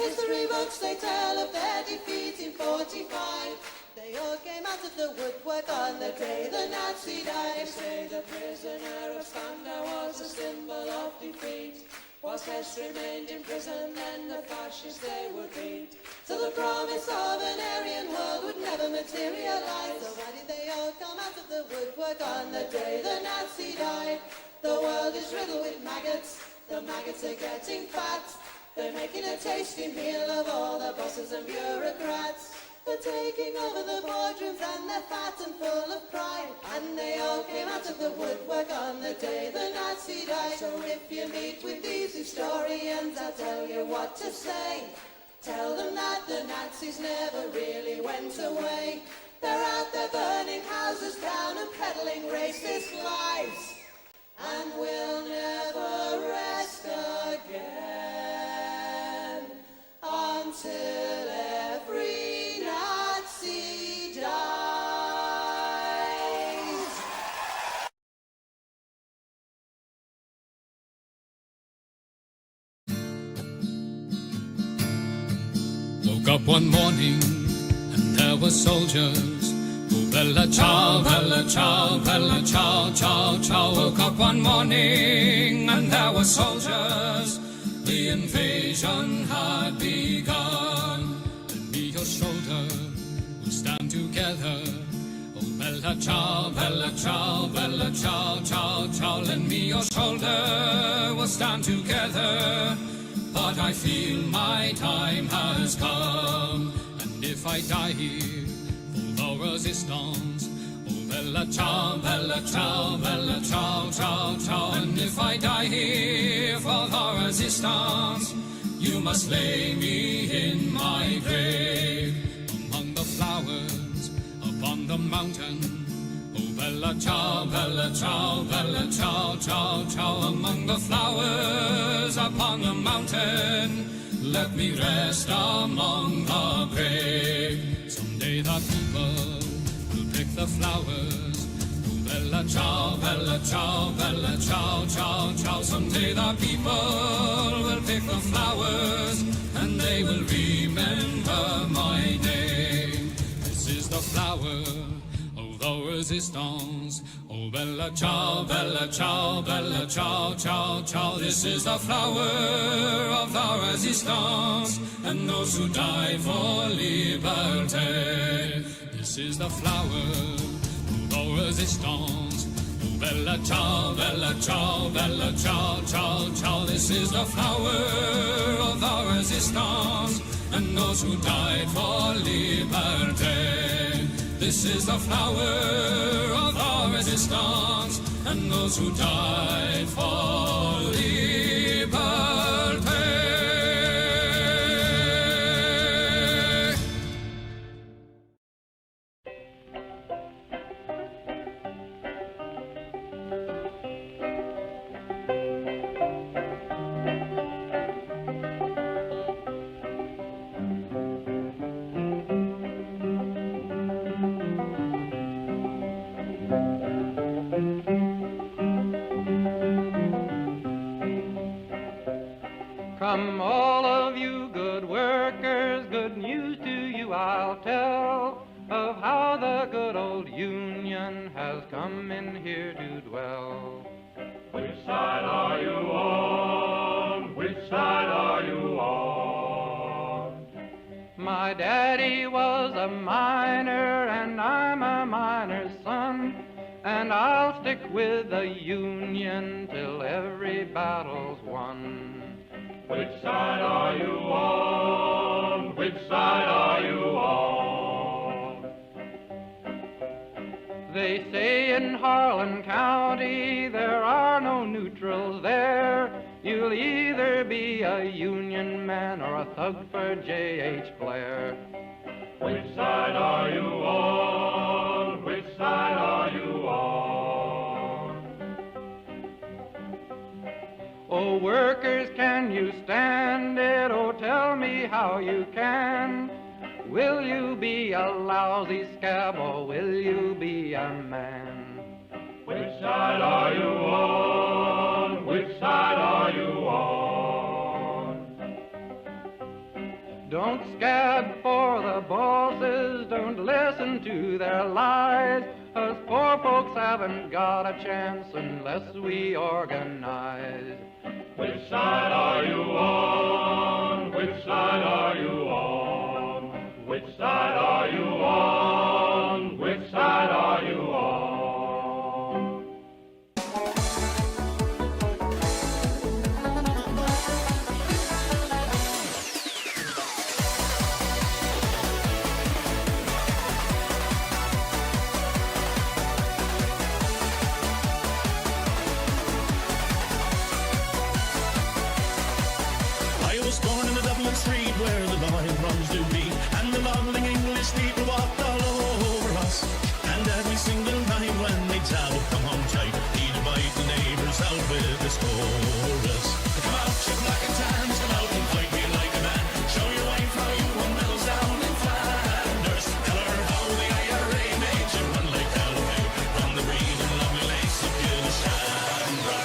history books, they tell of their defeat in 45. They all came out of the woodwork on the day the Nazi died. They say the prisoner of Spandau was a symbol of defeat, whilst Hess remained in prison and the fascists they would beat. So the promise of an Aryan world would never materialize. So why did they all come out of the woodwork on the day the Nazi died? The world is riddled with maggots, the maggots are getting fat. They're making a tasty meal of all the bosses and bureaucrats. They're taking over the boardrooms and they're fat and full of pride. And they all came out of the woodwork on the day the Nazi died. So if you meet with these historians, I'll tell you what to say. Tell them that the Nazis never really went away. They're out there burning houses down and peddling racist lies. And we'll never rest again until every Nazi dies. Woke up one morning and there were soldiers. Oh, bella ciao, bella ciao, bella ciao, ciao, ciao. Woke up one morning and there were soldiers. The invasion had begun. Lend me your shoulder, we'll stand together. Oh, bella ciao, bella ciao, bella ciao, ciao, ciao. Lend me your shoulder, we'll stand together. But I feel my time has come, and if I die here for the resistance, oh bella ciao, bella ciao, bella ciao, ciao, ciao. And if I die here for the resistance, you must lay me in my grave among the flowers upon the mountain. Oh bella ciao, bella ciao, bella ciao, ciao, ciao. Among the flowers upon the mountain, let me rest among the brave. Someday the people will pick the flowers. Oh bella ciao, bella ciao, bella ciao, ciao, ciao. Someday the people will pick the flowers, and they will remember my name. This is the flower of the resistance. Oh bella ciao, bella ciao, bella ciao, ciao, ciao. This is the flower of the resistance, and those who died for liberty. This is the flower of the resistance. Oh bella ciao, bella ciao, bella ciao, ciao, ciao. This is the flower of the resistance, and those who died for liberty. This is the flower of our resistance, and those who died for liberty. Come all of you good workers, good news to you I'll tell, of how the good old Union has come in here to dwell. Which side are you on? Which side are you on? My daddy was a miner and I'm a miner's son, and I'll stick with the Union till every battle's won. Which side are you on? Which side are you on? They say in Harlan County there are no neutrals there. You'll either be a Union man or a thug for J.H. Blair. Which side are you on? Which side are you on? Oh, workers, can you stand it? Oh, tell me how you can. Will you be a lousy scab or will you be a man? Which side are you on? Which side are you on? Don't scab for the bosses, don't listen to their lies. Us poor folks haven't got a chance unless we organize. Which side are you on? Which side are you on? Which side are you on? Which side are you on? Street where the line runs to be, and the lovely English people walked all over us. And every single night when they tell, come home tight, he'd invite the neighbours out with this chorus. Come out, you black and tans, come out and fight me like a man. Show your wife how you won medals down in Flanders. Tell her how the IRA made you run like Galloway from the green and lovely lakes of Gilshandra.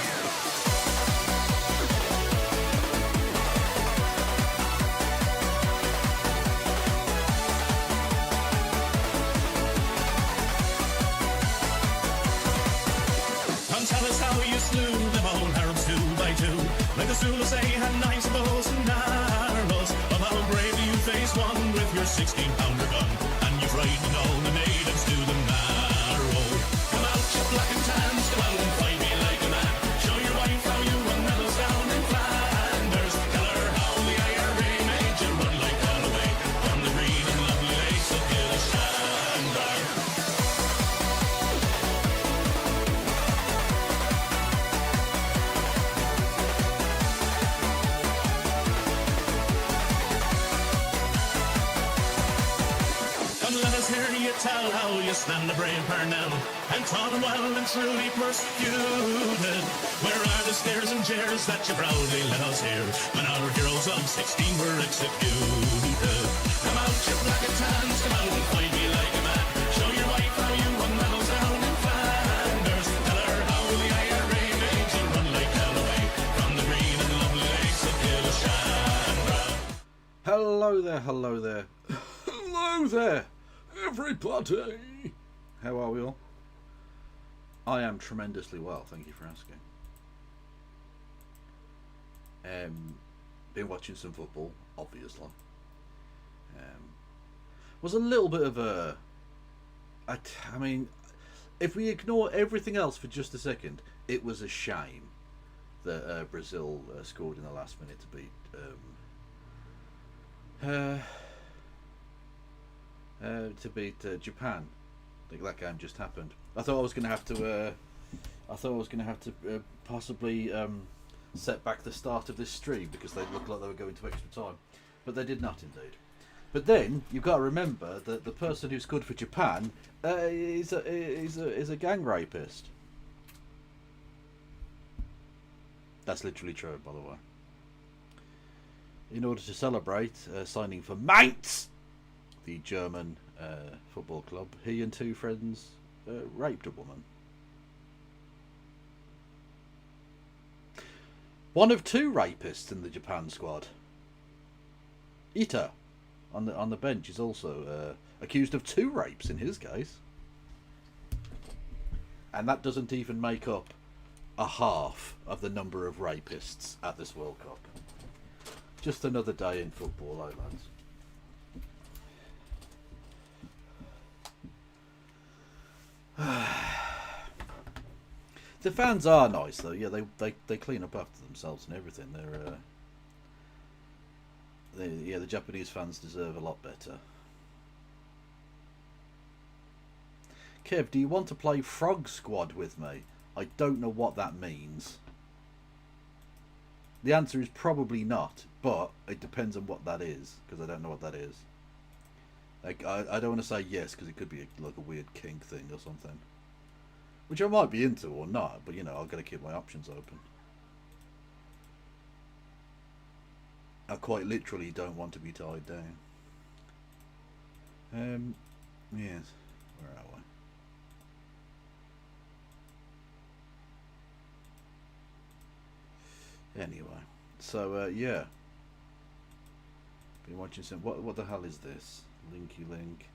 Tell us how you slew them old Arabs 2 by 2. Like the Zulus, they had knives, bows, and arrows. Of how bravely you faced one with your 16-pounder gun, and you frightened all the natives to the marrow. Come out, you black and tans, come out and fight me like a man. Show your wife how you won medals down in Flanders. Tell her how the IRA made you run like Galloway from the green and lovely lakes of Gilshandra. Let us hear you tell how you stand the brave Burnham and taught them well and truly persecuted. Where are the stares and jeers that you proudly let us hear when our heroes of 16 were executed? Come out, you black and tans, come out and fight me like a man. Show your wife how you won medals down in Flanders. Tell her how the IRA made you run like Galloway from the green and lovely lakes of Gilshandra. Hello there, hello there. Hello there, everybody. How are we all? I am tremendously well, thank you for asking. Been watching some football, obviously. Was a little bit of a... I mean, if we ignore everything else for just a second, it was a shame that Brazil scored in the last minute to beat... Japan. I think that game just happened. I thought I was going to have to. Possibly set back the start of this stream because they looked like they were going to extra time, but they did not indeed. But then you've got to remember that the person who's good for Japan is a gang rapist. That's literally true, by the way. In order to celebrate signing for Mainz, the German football club, he and two friends raped a woman. One of two rapists in the Japan squad. Ita, on the bench, is also accused of 2 rapes in his case, and that doesn't even make up a half of the number of rapists at this World Cup. Just another day in football, eh, lads? The fans are nice though. Yeah, they clean up after themselves and everything. The Japanese fans deserve a lot better. Kev, do you want to play Frog Squad with me? I don't know what that means. The answer is probably not, but it depends on what that is, because I don't know what that is. Like, I don't want to say yes, because it could be like a weird kink thing or something. Which I might be into or not, but you know, I've got to keep my options open. I quite literally don't want to be tied down. Yes. Where are we? Anyway, so yeah. Been watching some. What the hell is this? Linky link.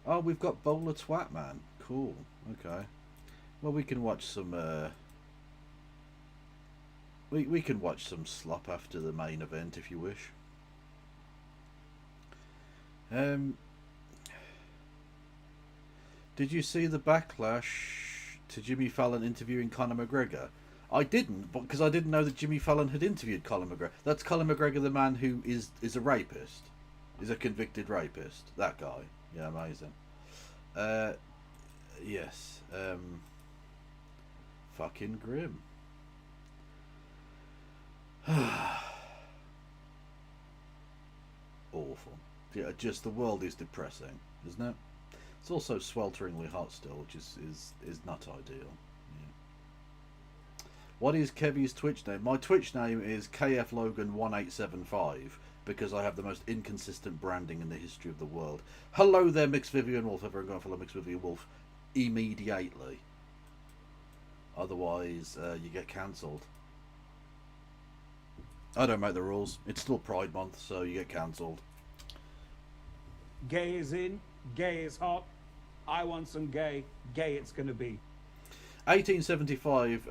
Oh, we've got Bowler Twat Man. Cool. Okay. Well, we can watch some. We can watch some slop after the main event if you wish. Did you see the backlash to Jimmy Fallon interviewing Conor McGregor? I didn't, because I didn't know that Jimmy Fallon had interviewed Conor McGregor. That's Conor McGregor, the man who is a rapist. Is a convicted rapist. That guy. Yeah, amazing. Yes. Fucking grim. Awful. Yeah, just the world is depressing, isn't it? It's also swelteringly hot still, which is not ideal. Yeah. What is Kevy's Twitch name? My Twitch name is KFLogan1875 because I have the most inconsistent branding in the history of the world. Hello there, Mix Vivian Wolf. Everyone go and follow Mix Vivian Wolf immediately. Otherwise, you get cancelled. I don't make the rules. It's still Pride Month, so you get cancelled. Gay is in, gay is hot. I want some gay. Gay it's going to be. 1875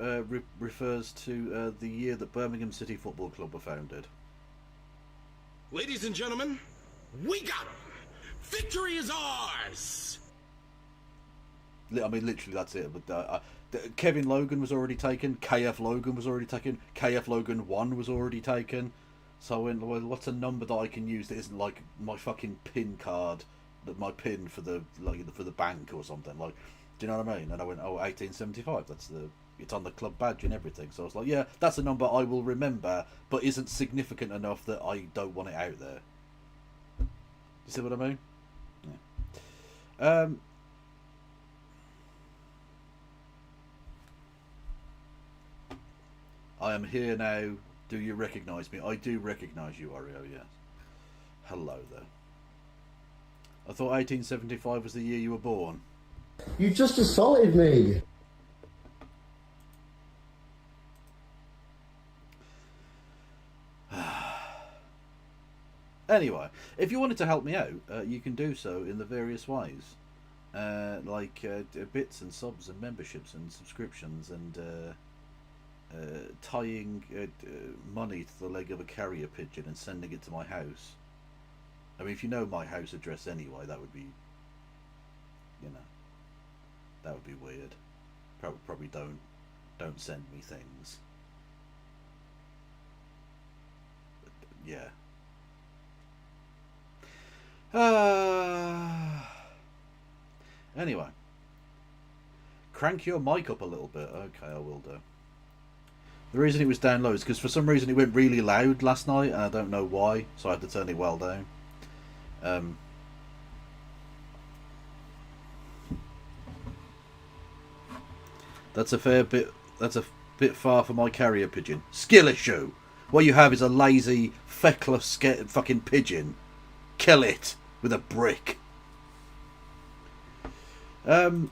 refers to the year that Birmingham City Football Club were founded. Ladies and gentlemen, we got him. Victory is ours. I mean, literally, that's it. But Kevin Logan was already taken. KF Logan was already taken. KF Logan 1 was already taken. So I went, well, what's a number that I can use that isn't like my fucking PIN card, that my PIN for the bank or something? Like, do you know what I mean? And I went, oh, 1875. It's on the club badge and everything. So I was like, yeah, that's a number I will remember, but isn't significant enough that I don't want it out there. You see what I mean? Yeah. I am here now. Do you recognise me? I do recognise you, Oreo, yes. Hello there. I thought 1875 was the year you were born. You just assaulted me. Anyway, if you wanted to help me out, you can do so in the various ways. Like bits and subs and memberships and subscriptions and tying money to the leg of a carrier pigeon and sending it to my house. I mean, if you know my house address anyway, that would be, that would be weird. Probably don't send me things. But, yeah. Anyway, crank your mic up a little bit. Okay, I will do. The reason it was down low is because for some reason it went really loud last night, and I don't know why, so I had to turn it well down. That's a fair bit. That's a bit far for my carrier pigeon. Skill issue. What you have is a lazy, feckless fucking pigeon. Kill it with a brick. I'm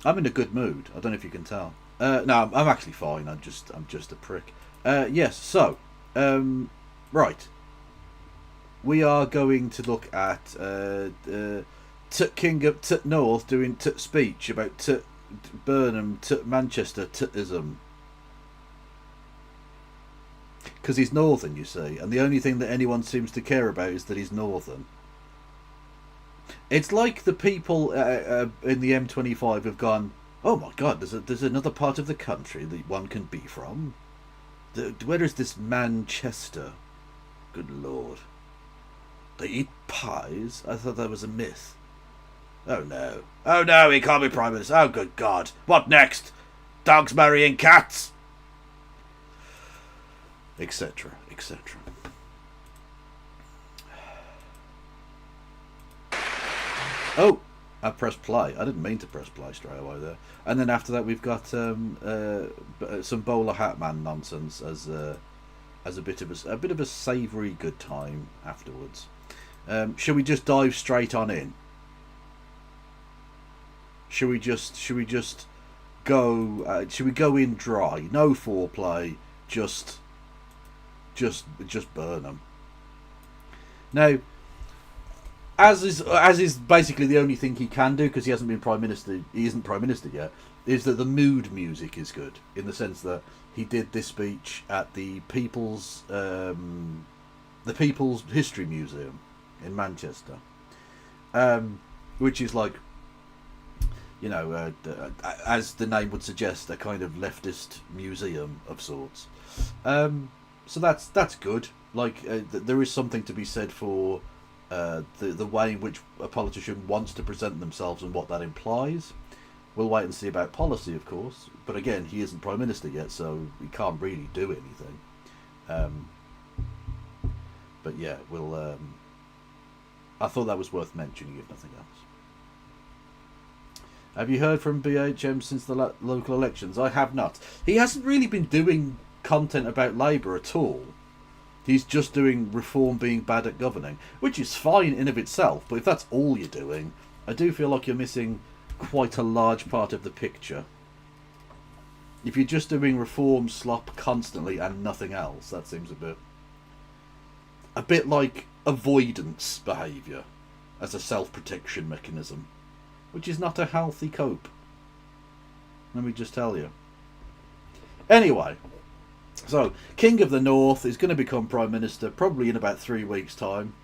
in a good mood. I don't know if you can tell. No, I'm actually fine. I'm just a prick. Yes. So, right. We are going to look at King of North doing speech about Burnham, Manchester, ism. Because he's northern, you see, and the only thing that anyone seems to care about is that he's northern. It's like the people in the M25 have gone, oh my god, there's another part of the country that one can be from. Where is this Manchester? Good lord. They eat pies? I thought that was a myth. Oh no. Oh no, he can't be Prime Minister. Oh good god. What next? Dogs marrying cats? Etc. etc. Oh! I pressed play. I didn't mean to press play straight away there. And then after that, we've got some bowler hat man nonsense as a bit of a savoury good time afterwards. Shall we just dive straight on in? Should we just go? Should we go in dry? No foreplay. Just Burnham. Now, as is basically the only thing he can do, because he hasn't been prime minister, he isn't prime minister yet, is that the mood music is good, in the sense that he did this speech at the People's History Museum in Manchester, which is like, you know, as the name would suggest, a kind of leftist museum of sorts. So that's good. Like, there is something to be said for the way in which a politician wants to present themselves and what that implies. We'll wait and see about policy, of course. But again, he isn't prime minister yet, so he can't really do anything. But yeah, we'll. I thought that was worth mentioning, if nothing else. Have you heard from BHM since the local elections? I have not. He hasn't really been doing content about Labour at all. He's just doing reform being bad at governing, which is fine in of itself, but if that's all you're doing, I do feel like you're missing quite a large part of the picture. If you're just doing reform slop constantly and nothing else, that seems a bit like avoidance behaviour as a self-protection mechanism, which is not a healthy cope. Let me just tell you. Anyway, so King of the North is going to become Prime Minister probably in about 3 weeks' time.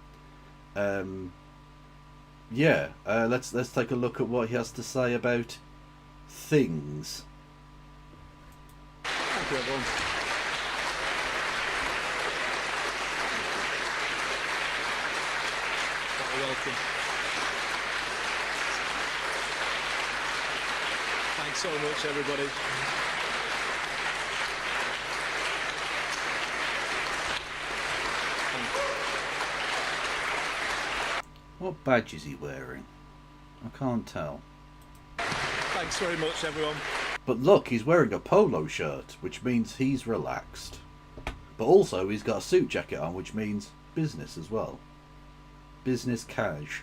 Let's take a look at what he has to say about things. Thank you, everyone. Welcome. Thanks so much, everybody. What badge is he wearing? I can't tell. Thanks very much, everyone. But look, he's wearing a polo shirt, which means he's relaxed. But also, he's got a suit jacket on, which means business as well. Business cash.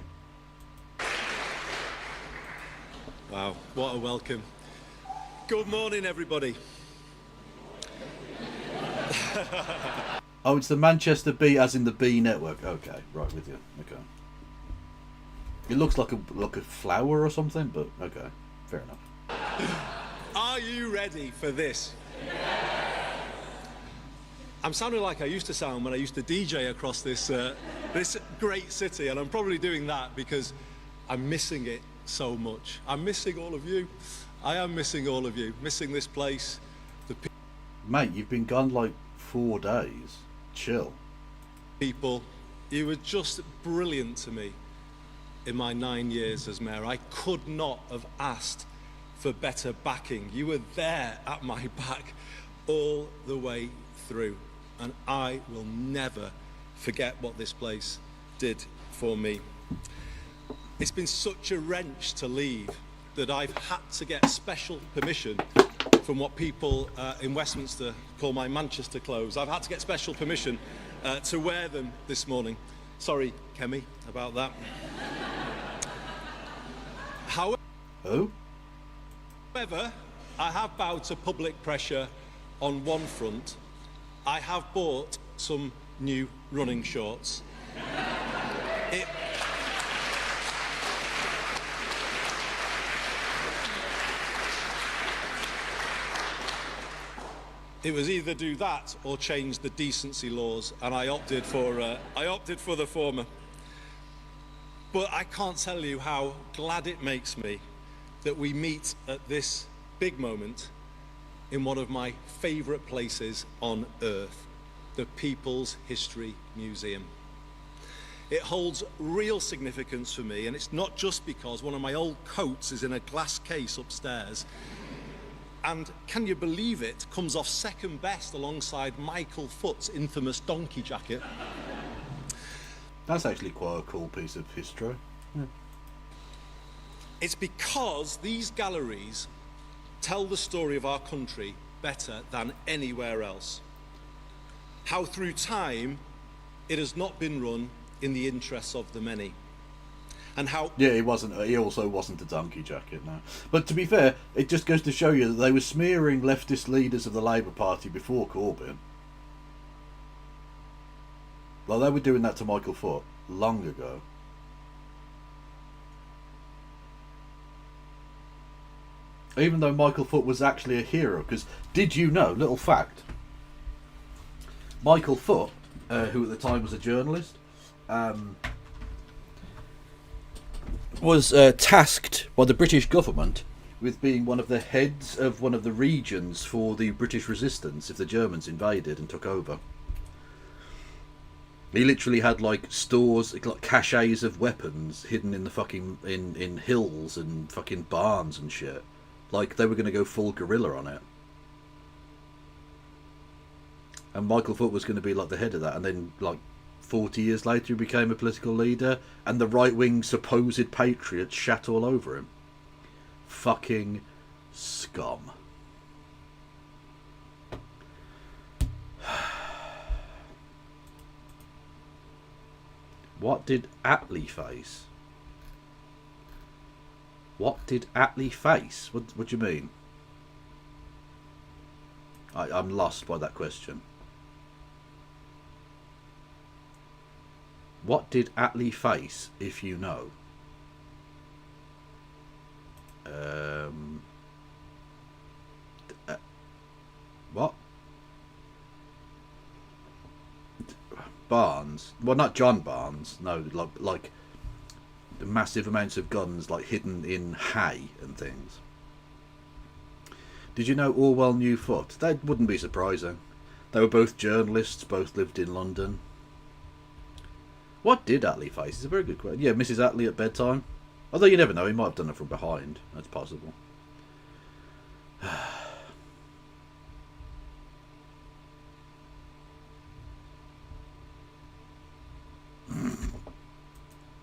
Wow, what a welcome. Good morning, everybody. Oh, it's the Manchester Bee, as in the Bee Network. Okay, right with you. Okay. It looks like a flower or something, but okay, fair enough. Are you ready for this? I'm sounding like I used to sound when I used to DJ across this this great city, and I'm probably doing that because I'm missing it so much. I'm missing all of you. I am missing all of you. Missing this place. Mate, you've been gone like 4 days. Chill. People, you were just brilliant to me in my 9 years as mayor. I could not have asked for better backing. You were there at my back all the way through, and I will never forget what this place did for me. It's been such a wrench to leave that I've had to get special permission from what people in Westminster call my Manchester clothes. I've had to get special permission to wear them this morning. Sorry, Kemi, about that. Who? However, I have bowed to public pressure on one front. I have bought some new running shorts. It was either do that or change the decency laws, and I opted for the former. But I can't tell you how glad it makes me that we meet at this big moment in one of my favourite places on earth, the People's History Museum. It holds real significance for me, and it's not just because one of my old coats is in a glass case upstairs, and can you believe it, comes off second best alongside Michael Foot's infamous donkey jacket. That's actually quite a cool piece of history. Yeah. It's because these galleries tell the story of our country better than anywhere else. How through time it has not been run in the interests of the many. And how... Yeah, he also wasn't a donkey jacket, no. But to be fair, it just goes to show you that they were smearing leftist leaders of the Labour Party before Corbyn. Well, they were doing that to Michael Foot. long ago. Even though Michael Foot was actually a hero, because did you know, little fact, Michael Foot, who at the time was a journalist, was tasked by the British government with being one of the heads of one of the regions for the British resistance if the Germans invaded and took over. He literally had like stores, like caches of weapons hidden in the fucking in hills and fucking barns and shit. Like they were going to go full guerrilla on it. And Michael Foot was going to be like the head of that, and then like 40 years later he became a political leader, and the right-wing supposed patriots shat all over him. Fucking scum. What did Attlee face? What did Attlee face? What do you mean? I'm lost by that question. What did Attlee face, if you know? What? Barnes? Well, not John Barnes. No, like the massive amounts of guns like hidden in hay and things. Did you know Orwell knew Foot? That wouldn't be surprising. They were both journalists, both lived in London. What did Attlee face? It's a very good question. Yeah, Mrs. Attlee at bedtime. Although you never know, he might have done it from behind. That's possible.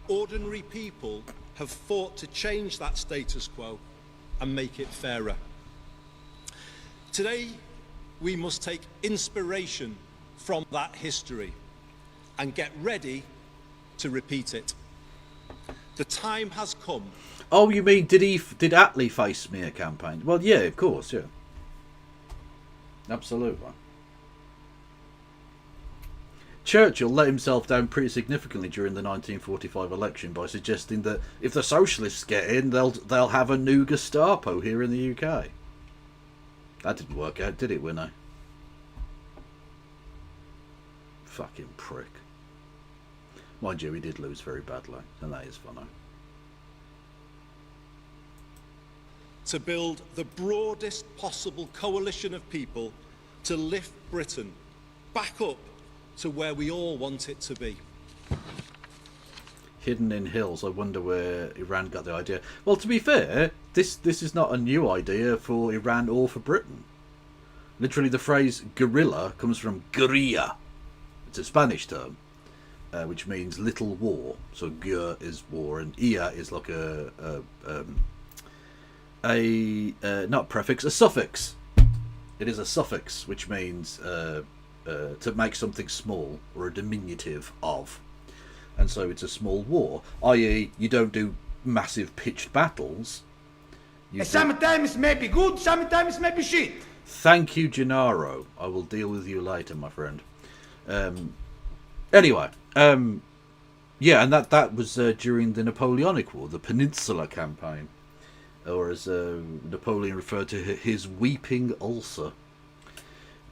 Ordinary people have fought to change that status quo and make it fairer. Today, we must take inspiration from that history and get ready to repeat it. The time has come. Oh, you mean did Attlee face smear campaign? Well, yeah, of course, yeah. Absolutely. Churchill let himself down pretty significantly during the 1945 election by suggesting that if the socialists get in, they'll have a new Gestapo here in the UK. That didn't work out, did it, Winnow? Fucking prick. Mind you, he did lose very badly, and that is funny. To build the broadest possible coalition of people to lift Britain back up to where we all want it to be. Hidden in hills. I wonder where Iran got the idea. Well, to be fair, this is not a new idea for Iran or for Britain. Literally, the phrase guerrilla comes from guerrilla. It's a Spanish term, which means little war. So guerre is war, and ia is like not prefix, a suffix. It is a suffix, which means to make something small, or a diminutive of. And so it's a small war, i.e. you don't do massive pitched battles. Sometimes may be good, sometimes may be shit. Thank you, Gennaro. I will deal with you later, my friend. Anyway, yeah, and that was during the Napoleonic War, the Peninsula Campaign, or as Napoleon referred to his weeping ulcer.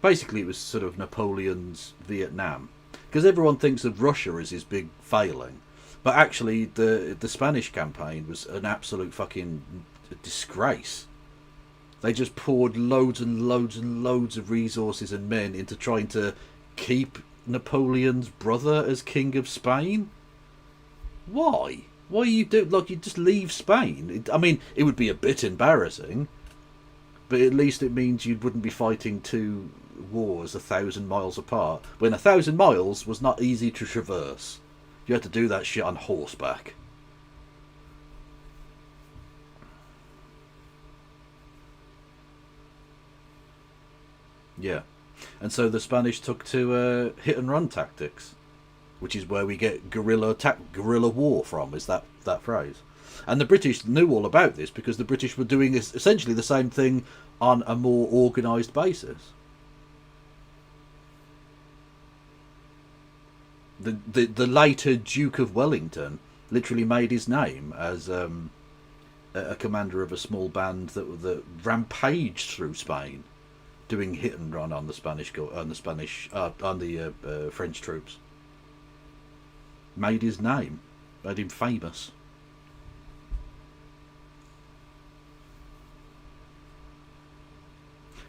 Basically, it was sort of Napoleon's Vietnam, because everyone thinks of Russia as his big failing, but actually the Spanish campaign was an absolute fucking disgrace. They just poured loads and loads and loads of resources and men into trying to keep Napoleon's brother as king of Spain. Why? Why you do like you just leave Spain? I mean, it would be a bit embarrassing, but at least it means you wouldn't be fighting two wars 1,000 miles apart, when 1,000 miles was not easy to traverse. You had to do that shit on horseback. Yeah, and so the Spanish took to hit and run tactics, which is where we get guerrilla war from, is that phrase. And the British knew all about this because the British were doing essentially the same thing on a more organised basis. the later Duke of Wellington literally made his name as a commander of a small band that rampaged through Spain, doing hit and run on the French troops. Made his name, made him famous.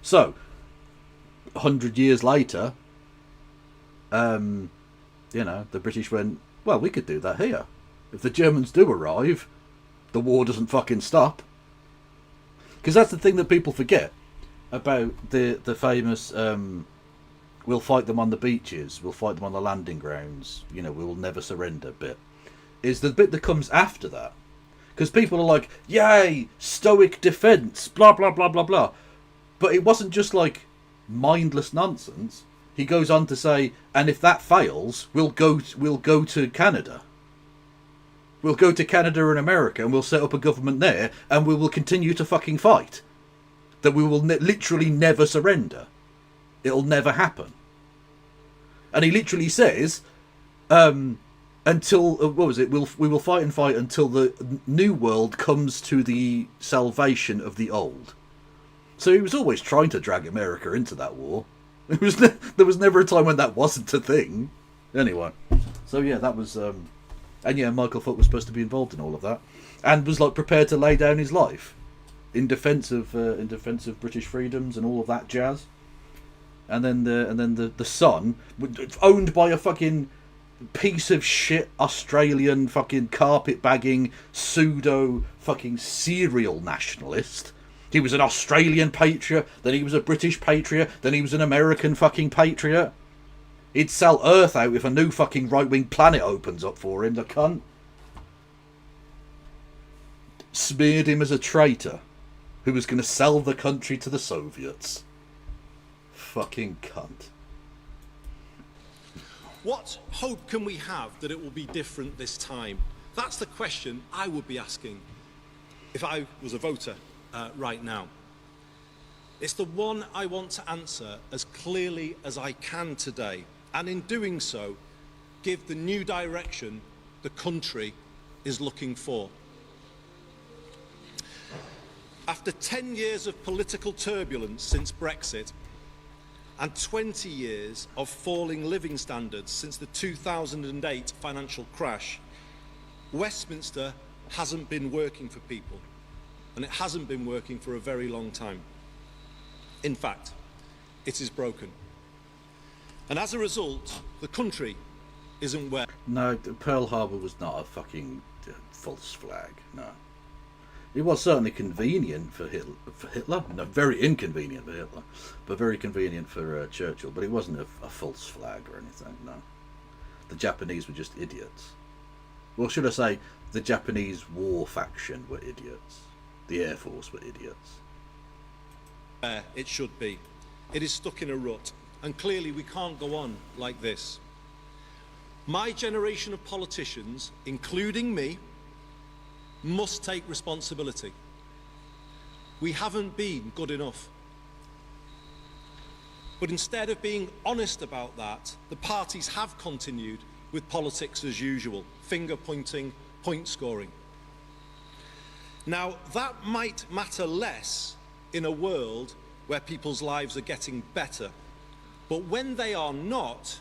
So, 100 years later, the British went, well, we could do that here. If the Germans do arrive, the war doesn't fucking stop. Because that's the thing that people forget about the famous, we'll fight them on the beaches, we'll fight them on the landing grounds, we will never surrender bit. Is the bit that comes after that. Because people are like, yay, stoic defence, blah, blah, blah, blah, blah. But it wasn't just like mindless nonsense. He goes on to say, and if that fails, we'll go to Canada. We'll go to Canada and America and we'll set up a government there and we will continue to fucking fight. That we will literally never surrender. It'll never happen. And he literally says, until, what was it? We will fight and fight until the new world comes to the salvation of the old. So he was always trying to drag America into that war. There was never a time when that wasn't a thing. Anyway, so yeah, that was, and yeah, Michael Foot was supposed to be involved in all of that, and was like prepared to lay down his life in defence of British freedoms and all of that jazz. And then the son, owned by a fucking piece of shit Australian fucking carpet bagging pseudo fucking serial nationalist. He was an Australian patriot, then he was a British patriot, then he was an American fucking patriot. He'd sell Earth out if a new fucking right-wing planet opens up for him, the cunt. Smeared him as a traitor who was going to sell the country to the Soviets. Fucking cunt. What hope can we have that it will be different this time? That's the question I would be asking if I was a voter right now. It's the one I want to answer as clearly as I can today, and in doing so, give the new direction the country is looking for. After 10 years of political turbulence since Brexit, and 20 years of falling living standards since the 2008 financial crash, Westminster hasn't been working for people, and it hasn't been working for a very long time. In fact, it is broken. And as a result, the country isn't where... No, Pearl Harbor was not a fucking false flag, no. It was certainly convenient for Hitler. No, very inconvenient for Hitler, but very convenient for Churchill. But it wasn't a false flag or anything, no. The Japanese were just idiots. Well, should I say, the Japanese war faction were idiots. The Air Force were idiots. It should be. It is stuck in a rut, and clearly we can't go on like this. My generation of politicians, including me, must take responsibility. We haven't been good enough. But instead of being honest about that, the parties have continued with politics as usual, finger pointing, point scoring. Now, that might matter less in a world where people's lives are getting better, but when they are not,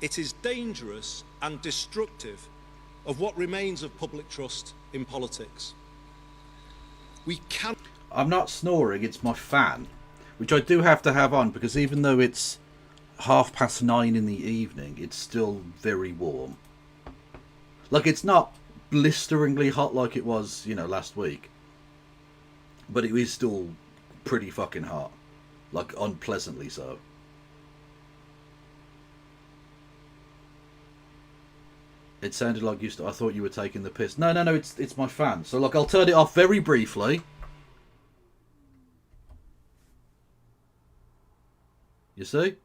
it is dangerous and destructive of what remains of public trust in politics. We can... I'm not snoring, it's my fan, which I do have to have on because even though it's 9:30 in the evening, it's still very warm. Like, it's not blisteringly hot like it was, last week, but it is still pretty fucking hot, like unpleasantly so. It sounded like I thought you were taking the piss. No, it's my fan. So look, I'll turn it off very briefly. You see?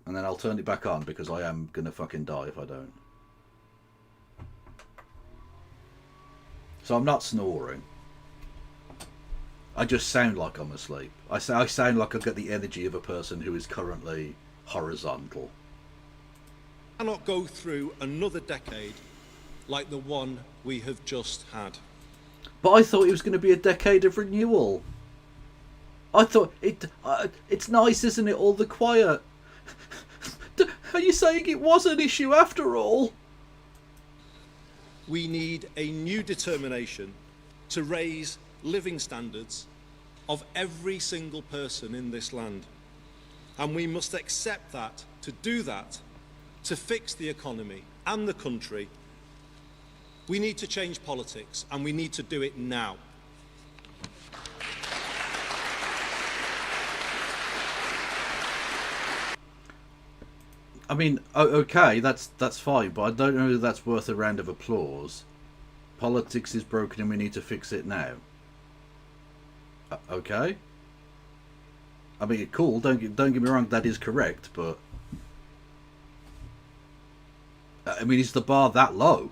And then I'll turn it back on because I am gonna fucking die if I don't. So I'm not snoring. I just sound like I'm asleep. I sound like I've got the energy of a person who is currently horizontal. cannot go through another decade like the one we have just had. But I thought it was going to be a decade of renewal. I thought it's nice, isn't it, all the quiet? Are you saying it was an issue after all? We need a new determination to raise living standards of every single person in this land. And we must accept that, to do that, to fix the economy and the country, we need to change politics, and we need to do it now. I mean, okay, that's fine, but I don't know if that's worth a round of applause. Politics is broken and we need to fix it now. Okay? I mean, cool, don't get me wrong, that is correct, but... I mean, is the bar that low?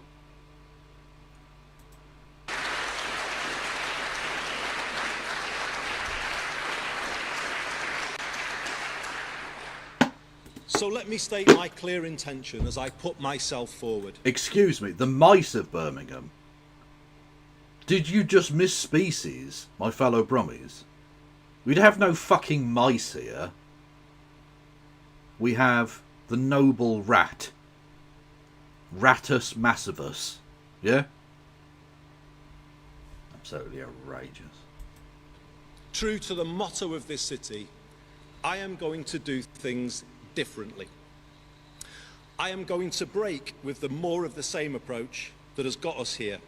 So let me state my clear intention as I put myself forward. Excuse me, the mice of Birmingham? Did you just miss species, my fellow Brummies? We'd have no fucking mice here. We have the noble rat. Rattus massivus. Yeah? Absolutely outrageous. True to the motto of this city, I am going to do things differently. I am going to break with the more of the same approach that has got us here.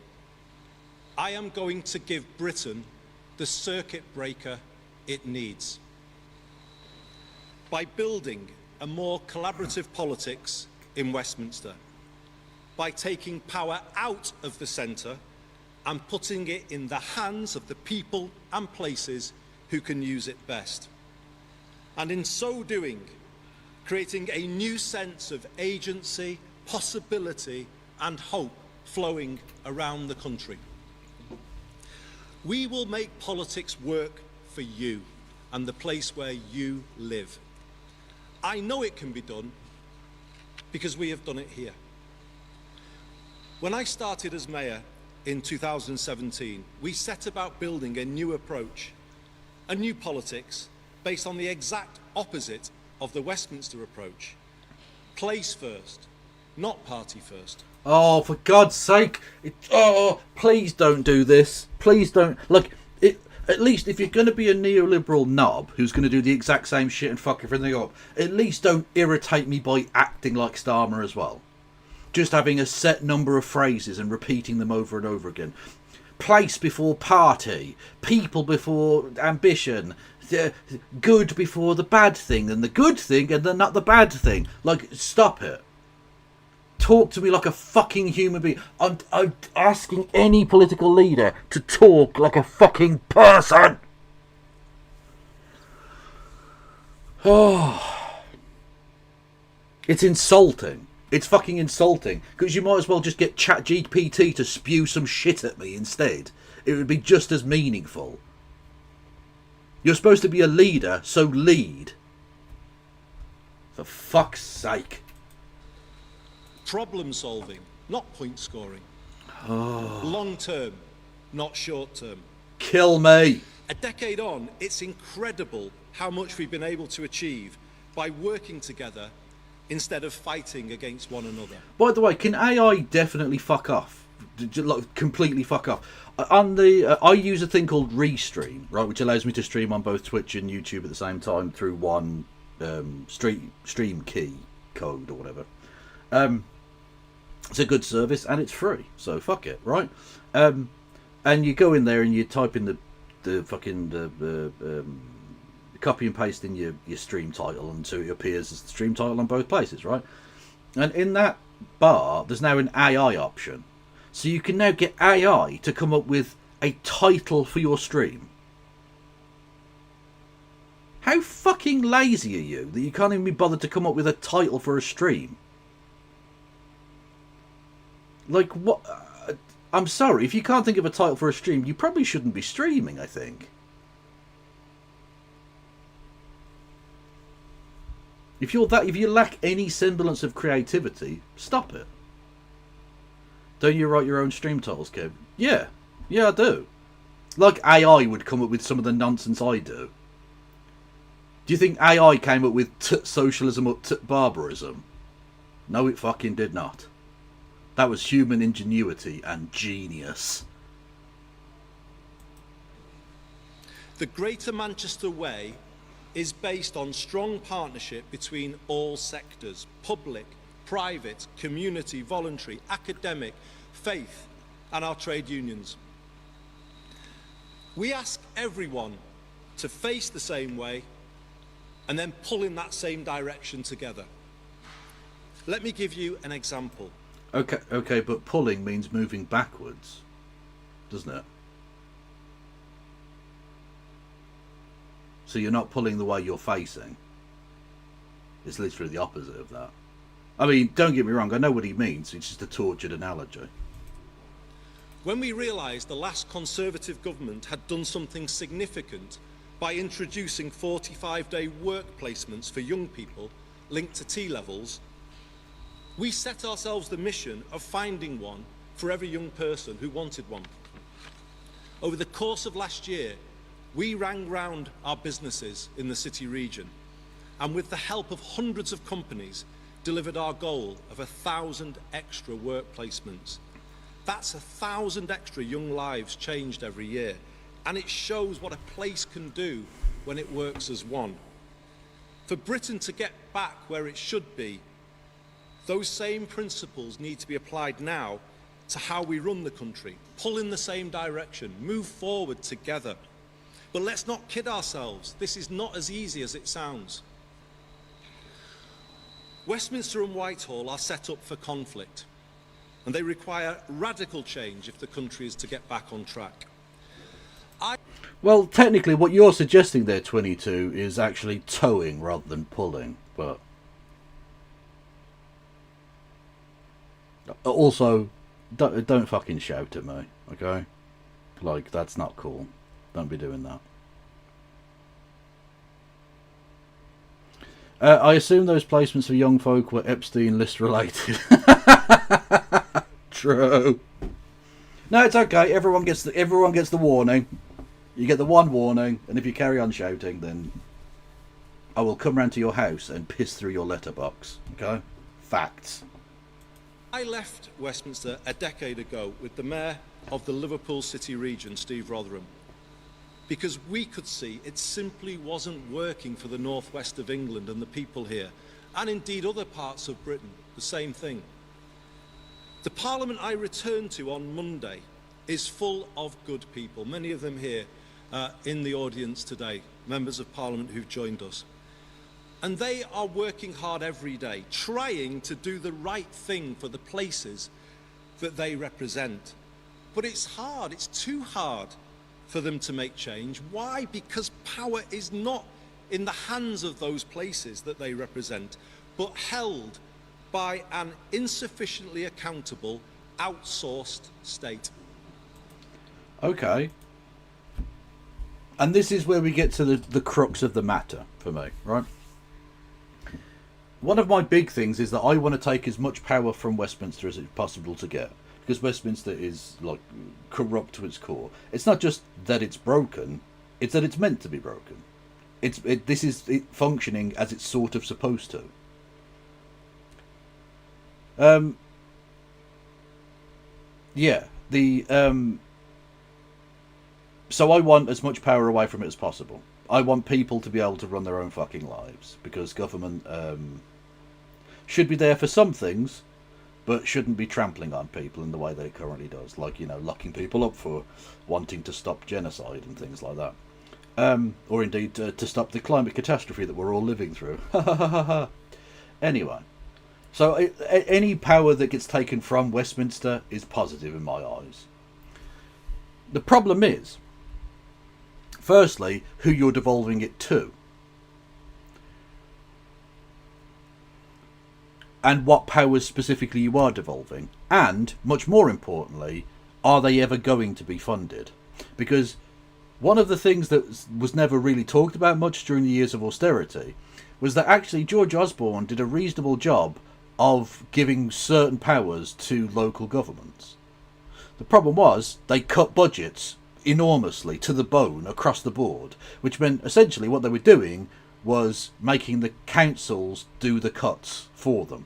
I am going to give Britain the circuit breaker it needs. By building a more collaborative politics in Westminster, by taking power out of the centre and putting it in the hands of the people and places who can use it best. And in so doing, creating a new sense of agency, possibility and hope flowing around the country. We will make politics work for you and the place where you live. I know it can be done because we have done it here. When I started as mayor in 2017, we set about building a new approach, a new politics based on the exact opposite of the Westminster approach. Place first, not party first. Oh, for God's sake! Please don't do this. Please don't. Look, at least if you're going to be a neoliberal knob who's going to do the exact same shit and fuck everything up, at least don't irritate me by acting like Starmer as well. Just having a set number of phrases and repeating them over and over again. Place before party, people before ambition, good before the bad thing, and the good thing and then not the bad thing. Like, stop it. Talk to me like a fucking human being. I'm asking any political leader to talk like a fucking person. Oh, it's insulting. It's fucking insulting. Because you might as well just get ChatGPT to spew some shit at me instead. It would be just as meaningful. You're supposed to be a leader, so lead. For fuck's sake. Problem solving, not point scoring. Long term, not short term. Kill me. A decade on, it's incredible how much we've been able to achieve by working together instead of fighting against one another. By the way, can AI definitely fuck off? Like, completely fuck off? On the, I use a thing called Restream, right, which allows me to stream on both Twitch and YouTube at the same time through one stream key code or whatever. It's a good service and it's free, so fuck it, right? And you go in there and you type in the fucking copy and paste in your stream title, and so it appears as the stream title on both places, right? And in that bar, there's now an AI option. So you can now get AI to come up with a title for your stream. How fucking lazy are you that you can't even be bothered to come up with a title for a stream? Like, what? I'm sorry, if you can't think of a title for a stream, you probably shouldn't be streaming, I think. If you lack any semblance of creativity, stop it. Don't you write your own stream titles, Kev? Yeah, I do. Like AI would come up with some of the nonsense I do. Do you think AI came up with socialism or barbarism? No, it fucking did not. That was human ingenuity and genius. The Greater Manchester Way is based on strong partnership between all sectors: public, private, community, voluntary, academic, faith, and our trade unions. We ask everyone to face the same way and then pull in that same direction together. Let me give you an example. Okay, but pulling means moving backwards, doesn't it? So you're not pulling the way you're facing. It's literally the opposite of that. I mean, don't get me wrong, I know what he means, it's just a tortured analogy. When we realised the last Conservative government had done something significant by introducing 45-day work placements for young people linked to T-levels, we set ourselves the mission of finding one for every young person who wanted one. Over the course of last year, we rang round our businesses in the city region, and with the help of hundreds of companies, delivered our goal of 1,000 extra work placements. That's 1,000 extra young lives changed every year, and it shows what a place can do when it works as one. For Britain to get back where it should be, those same principles need to be applied now to how we run the country. Pull in the same direction, move forward together. But let's not kid ourselves, this is not as easy as it sounds. Westminster and Whitehall are set up for conflict, and they require radical change if the country is to get back on track. Well, technically what you're suggesting there, 22, is actually towing rather than pulling, but... Also, don't fucking shout at me, okay? Like, that's not cool. Don't be doing that. I assume those placements for young folk were Epstein list related. True. No, it's okay. Everyone gets the warning. You get the one warning, and if you carry on shouting, then I will come round to your house and piss through your letterbox. Okay? Facts. I left Westminster a decade ago with the Mayor of the Liverpool City region, Steve Rotherham, because we could see it simply wasn't working for the northwest of England and the people here, and indeed other parts of Britain, the same thing. The Parliament I returned to on Monday is full of good people, many of them here in the audience today, members of Parliament who've joined us. And they are working hard every day, trying to do the right thing for the places that they represent. But it's hard, it's too hard for them to make change. Why? Because power is not in the hands of those places that they represent, but held by an insufficiently accountable, outsourced state. Okay. And this is where we get to the crux of the matter for me, right? One of my big things is that I want to take as much power from Westminster as it's possible to get. Because Westminster is, like, corrupt to its core. It's not just that it's broken, it's that it's meant to be broken. This is it functioning as it's sort of supposed to. So I want as much power away from it as possible. I want people to be able to run their own fucking lives, because government should be there for some things, but shouldn't be trampling on people in the way that it currently does, like, you know, locking people up for wanting to stop genocide and things like that, or indeed to stop the climate catastrophe that we're all living through. Anyway, so any power that gets taken from Westminster is positive in my eyes. The problem is, firstly, who you're devolving it to. And what powers specifically you are devolving. And, much more importantly, are they ever going to be funded? Because One of the things that was never really talked about much during the years of austerity was that actually George Osborne did a reasonable job of giving certain powers to local governments. The problem was they cut budgets enormously to the bone across the board, which meant essentially what they were doing was making the councils do the cuts for them.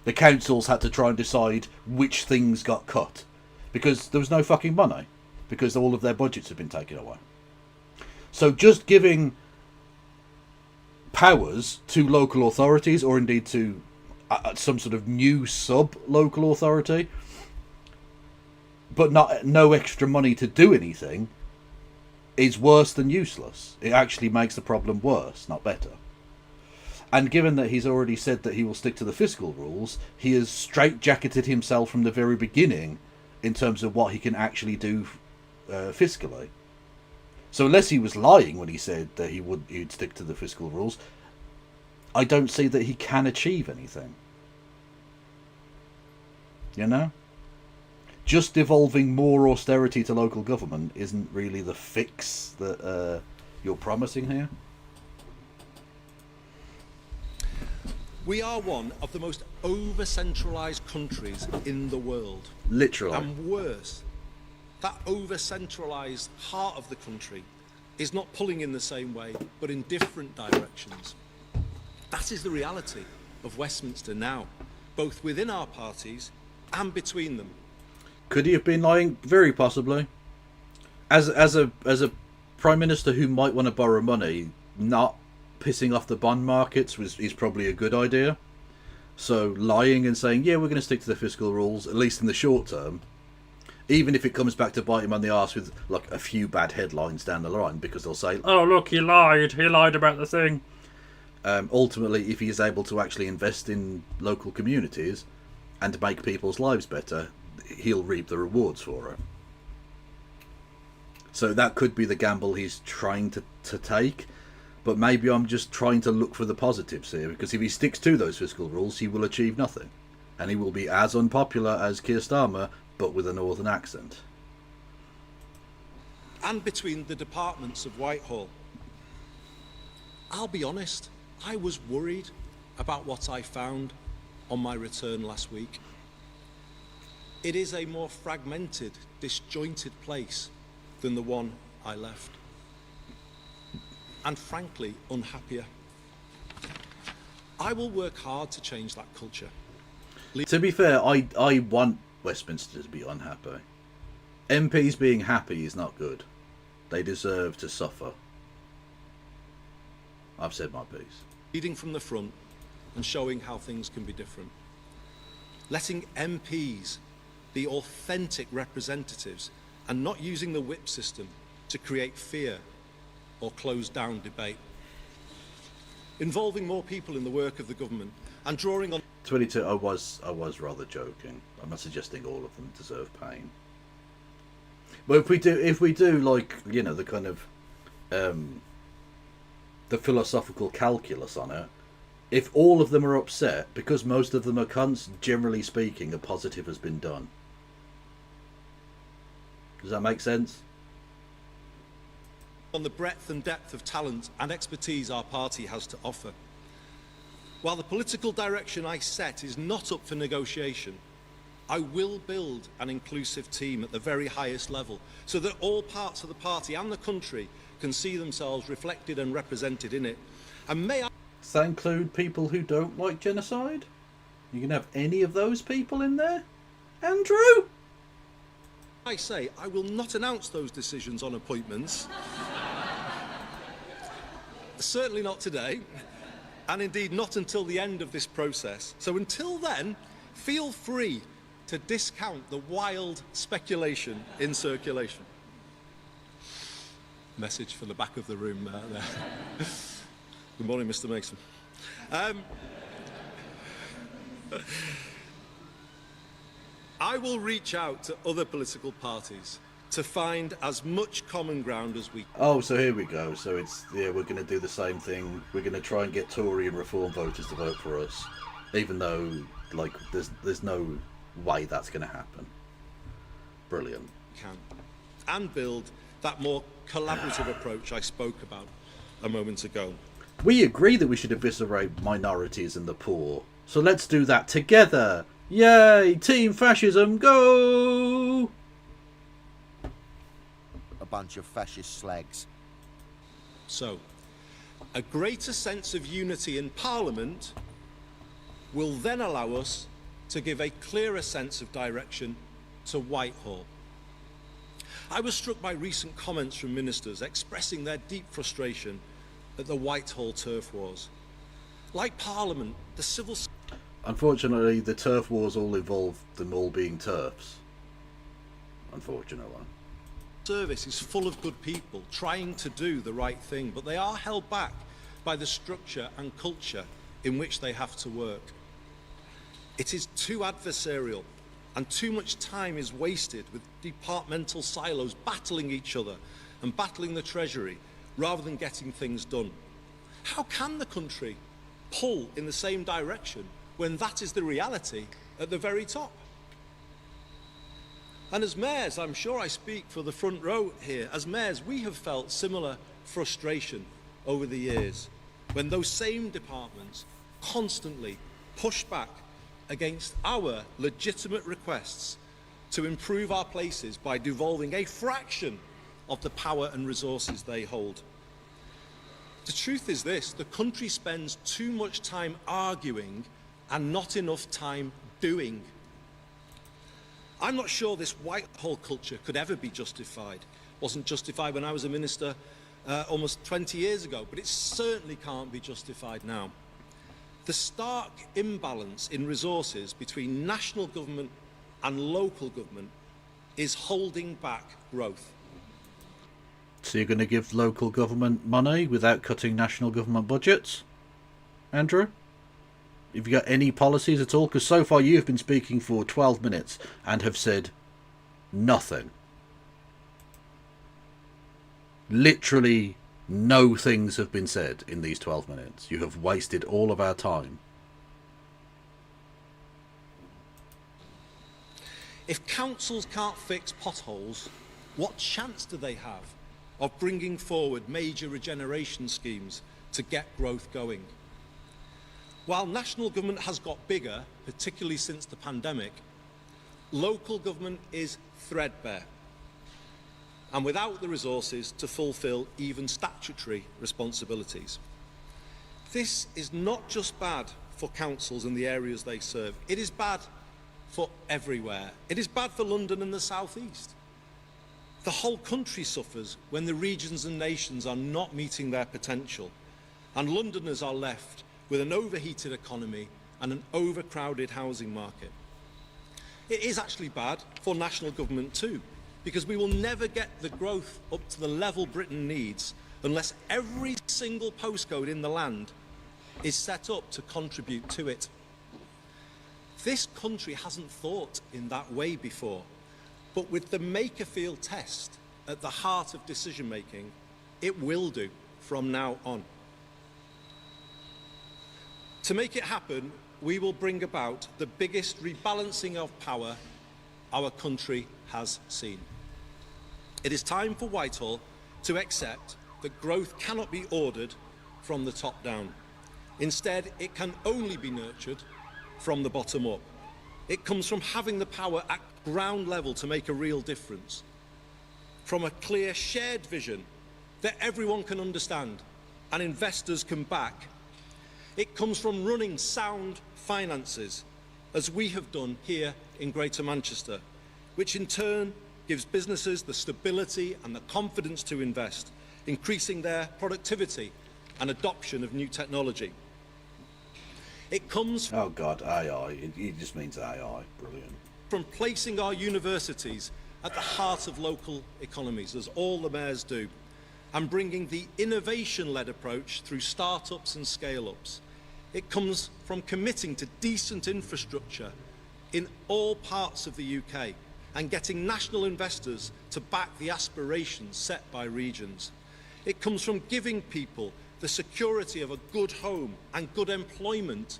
The councils had to try and decide which things got cut, because there was no fucking money, because all of their budgets had been taken away. So just giving powers to local authorities, or indeed to some sort of new sub-local authority, but no extra money to do anything, is worse than useless. It actually makes the problem worse, not better. And given that he's already said that he will stick to the fiscal rules, he has straitjacketed himself from the very beginning in terms of what he can actually do fiscally. So unless he was lying when he said that he'd stick to the fiscal rules, I don't see that he can achieve anything. You know? Just devolving more austerity to local government isn't really the fix that you're promising here. We are one of the most over-centralised countries in the world. Literally. And worse, that over-centralised heart of the country is not pulling in the same way, but in different directions. That is the reality of Westminster now, both within our parties and between them. Could he have been lying? Very possibly. As a Prime Minister who might want to borrow money, not pissing off the bond markets is probably a good idea. So lying and saying, yeah, we're going to stick to the fiscal rules, at least in the short term, even if it comes back to bite him on the arse with like a few bad headlines down the line, because they'll say, oh look, he lied about the thing. Ultimately, if he is able to actually invest in local communities and make people's lives better, he'll reap the rewards for it. So that could be the gamble he's trying to take. But maybe I'm just trying to look for the positives here, because if he sticks to those fiscal rules, he will achieve nothing. And he will be as unpopular as Keir Starmer, but with a northern accent. And between the departments of Whitehall. I'll be honest, I was worried about what I found on my return last week. It is a more fragmented, disjointed place than the one I left. And frankly, unhappier. I will work hard to change that culture. To be fair, I want Westminster to be unhappy. MPs being happy is not good. They deserve to suffer. I've said my piece. Leading from the front and showing how things can be different. Letting MPs be authentic representatives and not using the whip system to create fear or close down debate. Involving more people in the work of the government and drawing on 22, I was rather joking. I'm not suggesting all of them deserve pain. But if we do like, you know, the kind of the philosophical calculus on it, if all of them are upset because most of them are cunts, generally speaking, a positive has been done. Does that make sense? On the breadth and depth of talent and expertise our party has to offer. While the political direction I set is not up for negotiation, I will build an inclusive team at the very highest level so that all parts of the party and the country can see themselves reflected and represented in it. And may I... Does that include people who don't like genocide? You can have any of those people in there? Andrew? I say, I will not announce those decisions on appointments. Certainly not today, and indeed not until the end of this process. So until then, feel free to discount the wild speculation in circulation. Message for the back of the room there. Good morning, Mr. Mason. I will reach out to other political parties to find as much common ground as we can. Oh, so here we go. So it's, yeah, we're going to do the same thing. We're going to try and get Tory and Reform voters to vote for us, even though, like, there's no way that's going to happen. Brilliant. can, and build that more collaborative approach I spoke about a moment ago. We agree that we should eviscerate minorities and the poor. So let's do that together. Yay! Team Fascism, go! A bunch of fascist slags. So, a greater sense of unity in Parliament will then allow us to give a clearer sense of direction to Whitehall. I was struck by recent comments from ministers expressing their deep frustration at the Whitehall turf wars. Like Parliament, the civil... Unfortunately, the turf wars all involve them all being turfs. Unfortunately. Service is full of good people trying to do the right thing, but they are held back by the structure and culture in which they have to work. It is too adversarial, and too much time is wasted with departmental silos battling each other and battling the Treasury rather than getting things done. How can the country pull in the same direction when that is the reality at the very top? And as mayors, I'm sure I speak for the front row here, as mayors we have felt similar frustration over the years when those same departments constantly push back against our legitimate requests to improve our places by devolving a fraction of the power and resources they hold. The truth is this: the country spends too much time arguing and not enough time doing. I'm not sure this Whitehall culture could ever be justified. It wasn't justified when I was a minister almost 20 years ago, but it certainly can't be justified now. The stark imbalance in resources between national government and local government is holding back growth. So you're going to give local government money without cutting national government budgets? Andrew? Have you got any policies at all? Because so far you've been speaking for 12 minutes and have said nothing. Literally no things have been said in these 12 minutes. You have wasted all of our time. If councils can't fix potholes, what chance do they have of bringing forward major regeneration schemes to get growth going? While national government has got bigger, particularly since the pandemic, local government is threadbare and without the resources to fulfil even statutory responsibilities. This is not just bad for councils and the areas they serve, it is bad for everywhere. It is bad for London and the South East. The whole country suffers when the regions and nations are not meeting their potential, and Londoners are left with an overheated economy and an overcrowded housing market. It is actually bad for national government too, because we will never get the growth up to the level Britain needs unless every single postcode in the land is set up to contribute to it. This country hasn't thought in that way before, but with the Makerfield test at the heart of decision making, it will do from now on. To make it happen, we will bring about the biggest rebalancing of power our country has seen. It is time for Whitehall to accept that growth cannot be ordered from the top down. Instead, it can only be nurtured from the bottom up. It comes from having the power at ground level to make a real difference, from a clear shared vision that everyone can understand and investors can back. It comes from running sound finances, as we have done here in Greater Manchester, which in turn gives businesses the stability and the confidence to invest, increasing their productivity and adoption of new technology. It comes... Oh God, AI. It just means AI. Brilliant. ...from placing our universities at the heart of local economies, as all the mayors do, and bringing the innovation-led approach through start-ups and scale-ups. It comes from committing to decent infrastructure in all parts of the UK and getting national investors to back the aspirations set by regions. It comes from giving people the security of a good home and good employment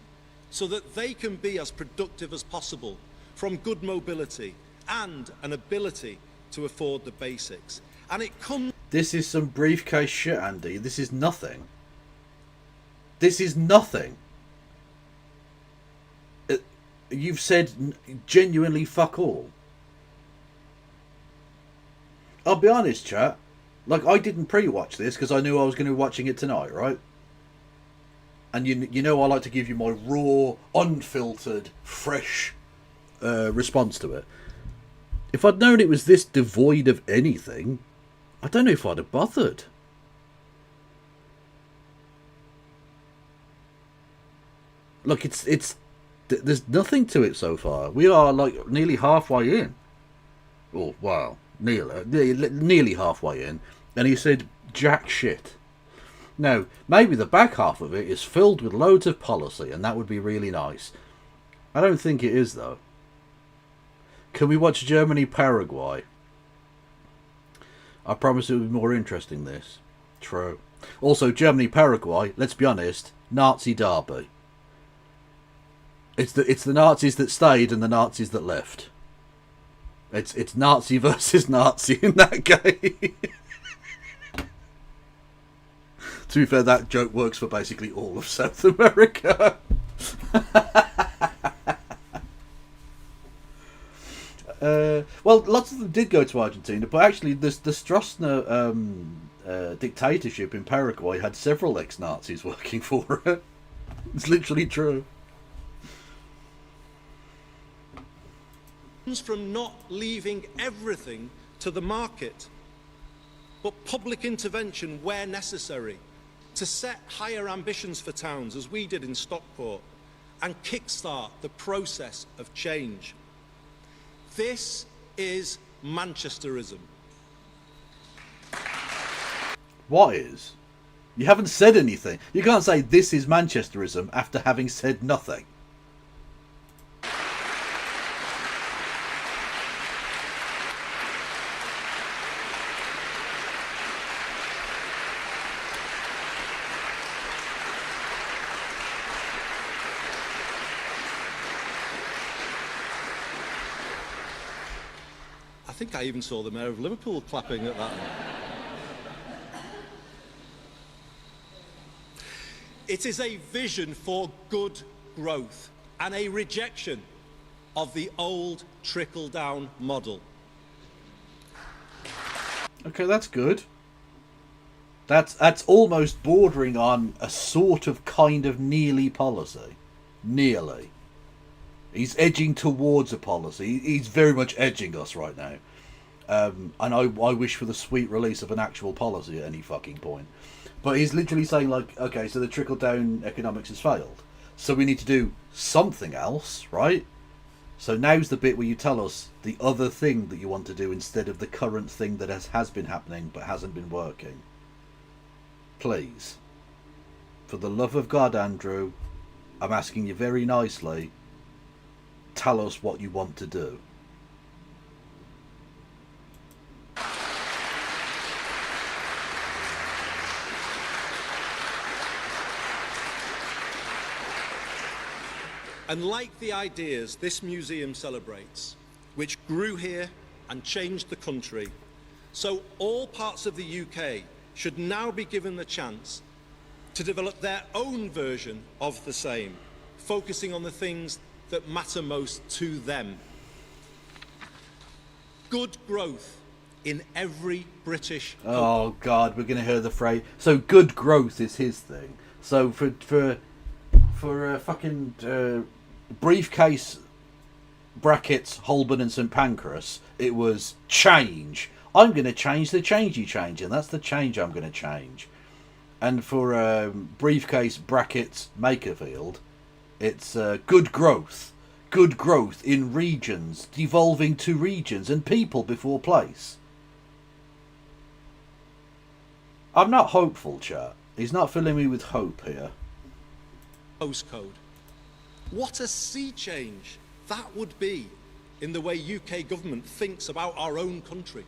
so that they can be as productive as possible, from good mobility and an ability to afford the basics. And it comes... This is some briefcase shit, Andy. This is nothing. This is nothing. You've said genuinely fuck all. I'll be honest, chat. Like, I didn't pre-watch this because I knew I was going to be watching it tonight, right? And you know I like to give you my raw, unfiltered, fresh response to it. If I'd known it was this devoid of anything, I don't know if I'd have bothered. Look, there's nothing to it so far. We are like nearly halfway in. Oh, wow. Nearly halfway in. And he said jack shit. Now, maybe the back half of it is filled with loads of policy, and that would be really nice. I don't think it is, though. Can we watch Germany-Paraguay? I promise it will be more interesting, this. True. Also, Germany-Paraguay, let's be honest, Nazi derby. It's the Nazis that stayed and the Nazis that left. It's Nazi versus Nazi in that game. To be fair, that joke works for basically all of South America. Well, lots of them did go to Argentina, but actually the Stroessner dictatorship in Paraguay had several ex-Nazis working for it. It's literally true. From not leaving everything to the market, but public intervention where necessary, to set higher ambitions for towns, as we did in Stockport, and kickstart the process of change. This is Manchesterism. What is? You haven't said anything. You can't say this is Manchesterism after having said nothing. I think I even saw the Mayor of Liverpool clapping at that. It is a vision for good growth and a rejection of the old trickle-down model. Okay, that's good. That's almost bordering on a sort of kind of nearly policy. Nearly. He's edging towards a policy. He's very much edging us right now. And I wish for the sweet release of an actual policy at any fucking point. But he's literally saying, like, okay, so the trickle-down economics has failed. So we need to do something else, right? So now's the bit where you tell us the other thing that you want to do instead of the current thing that has been happening but hasn't been working. Please. For the love of God, Andrew, I'm asking you very nicely, tell us what you want to do. And like the ideas this museum celebrates, which grew here and changed the country, so all parts of the UK should now be given the chance to develop their own version of the same, focusing on the things that matter most to them. Good growth in every British... Oh God, we're going to hear the phrase. So good growth is his thing. So for fucking briefcase brackets Holborn and St Pancras, it was change. I'm going to change the change you change, and that's the change I'm going to change. And for briefcase brackets Makerfield, it's good growth. Good growth in regions, devolving to regions and people before place. I'm not hopeful, chat. He's not filling me with hope here. Postcode. What a sea change that would be in the way UK government thinks about our own country.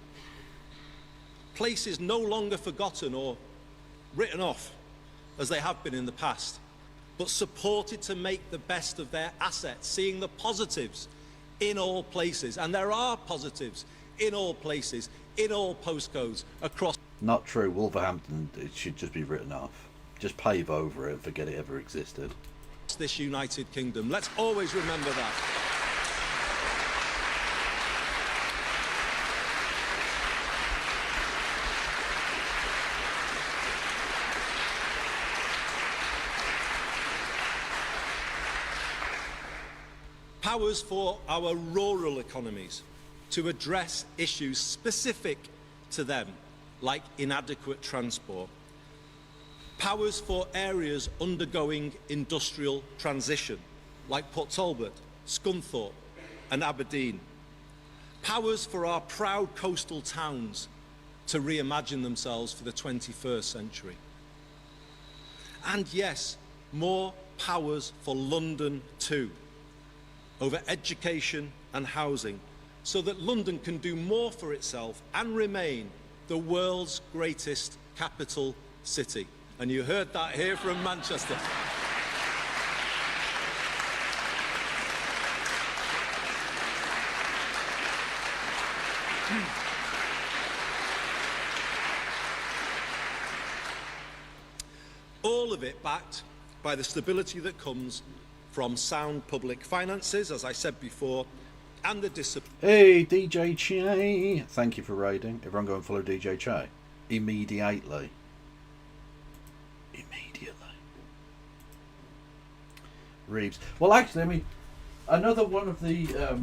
Places no longer forgotten or written off as they have been in the past, but supported to make the best of their assets, seeing the positives in all places. And there are positives in all places, in all postcodes, across Not true. Wolverhampton, it should just be written off. Just pave over it and forget it ever existed. this United Kingdom. Let's always remember that. Powers for our rural economies to address issues specific to them, like inadequate transport. Powers for areas undergoing industrial transition, like Port Talbot, Scunthorpe and Aberdeen. Powers for our proud coastal towns to reimagine themselves for the 21st century. And yes, more powers for London too, over education and housing, so that London can do more for itself and remain the world's greatest capital city. And you heard that here from Manchester. All of it backed by the stability that comes from sound public finances, as I said before, and the discipline. Hey, DJ Che. Thank you for raiding. Everyone go and follow DJ Che. Immediately. Reeves. Well, actually, I mean, another one of the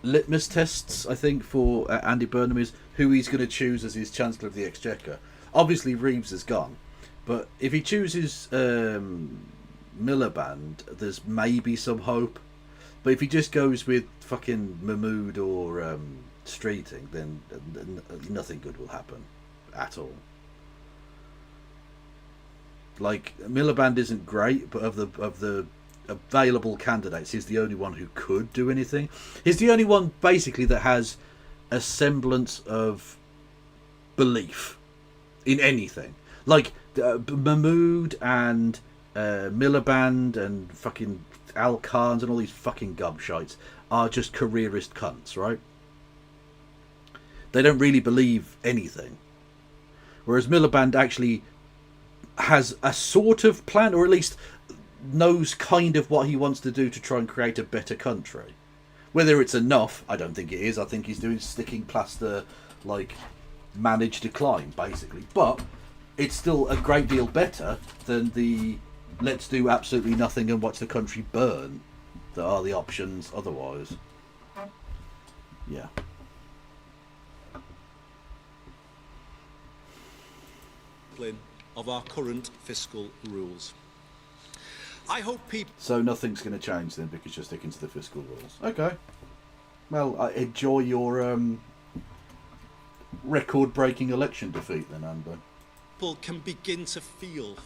litmus tests, I think, for Andy Burnham is who he's going to choose as his Chancellor of the Exchequer. Obviously, Reeves is gone. But if he chooses Miliband, there's maybe some hope. But if he just goes with fucking Mahmood or Streeting, then nothing good will happen at all. Like, Miliband isn't great, but of the available candidates, he's the only one who could do anything. He's the only one, basically, that has a semblance of belief in anything. Like, Mahmood and Miliband and fucking Al Khans and all these fucking gobshites are just careerist cunts, right? They don't really believe anything. Whereas Miliband actually has a sort of plan, or at least knows kind of what he wants to do to try and create a better country. Whether it's enough, I don't think it is. I think he's doing sticking plaster, like, managed decline, basically. But it's still a great deal better than the let's do absolutely nothing and watch the country burn that are the options otherwise. Yeah. Of our current fiscal rules. I hope people... So nothing's going to change then because you're sticking to the fiscal rules. Okay. Well, enjoy your record-breaking election defeat then, Amber. People can begin to feel,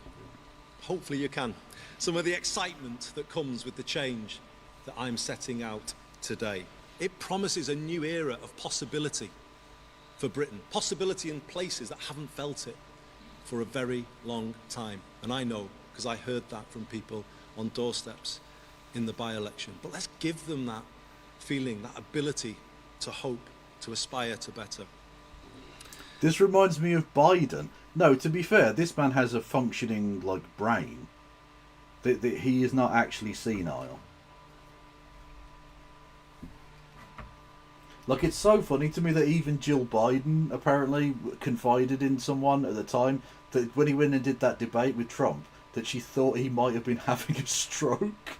hopefully you can, some of the excitement that comes with the change that I'm setting out today. It promises a new era of possibility for Britain. Possibility in places that haven't felt it for a very long time. And I know, because I heard that from people on doorsteps in the by-election. But let's give them that feeling, that ability to hope, to aspire to better. This reminds me of Biden. No, to be fair, this man has a functioning, like, brain. He is not actually senile. Like, it's so funny to me that even Jill Biden apparently confided in someone at the time that when he went and did that debate with Trump, that she thought he might have been having a stroke.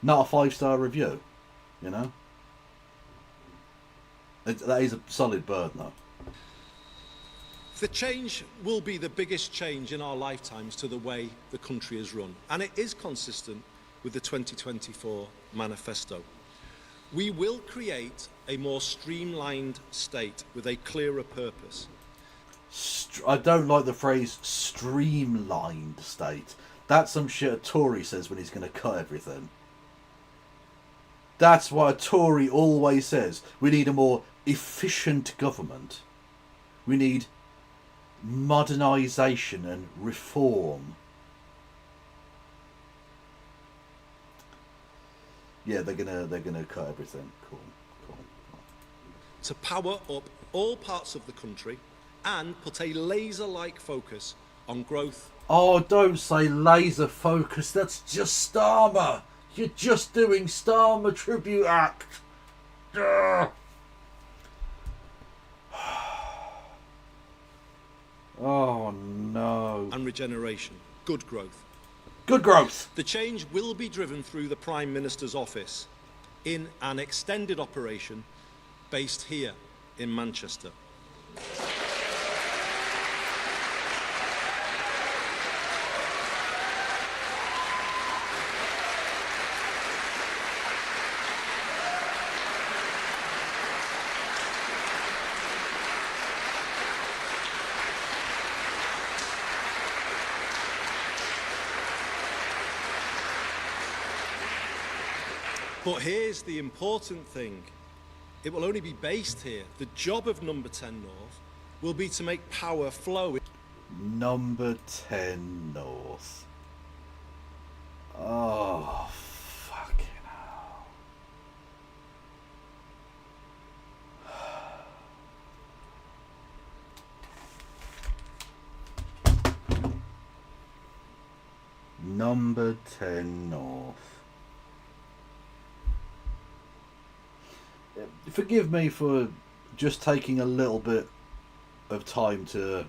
Not a 5-star review, you know? That is a solid burn, though. The change will be the biggest change in our lifetimes to the way the country is run. And it is consistent with the 2024 manifesto. We will create a more streamlined state with a clearer purpose. I don't like the phrase streamlined state. That's some shit a Tory says when he's going to cut everything. That's what a Tory always says. We need a more efficient government. We need modernisation and reform. Yeah, they're gonna cut everything. Cool. To power up all parts of the country and put a laser-like focus on growth. Oh, don't say laser focus. That's just Starmer. You're just doing Starmer tribute act. Ugh. Oh no. And regeneration. Good growth. Good growth. The change will be driven through the Prime Minister's office in an extended operation based here in Manchester. But here's the important thing. It will only be based here. The job of Number 10 North will be to make power flow. Number 10 North. Oh, fucking hell. Number 10 North. Forgive me for just taking a little bit of time to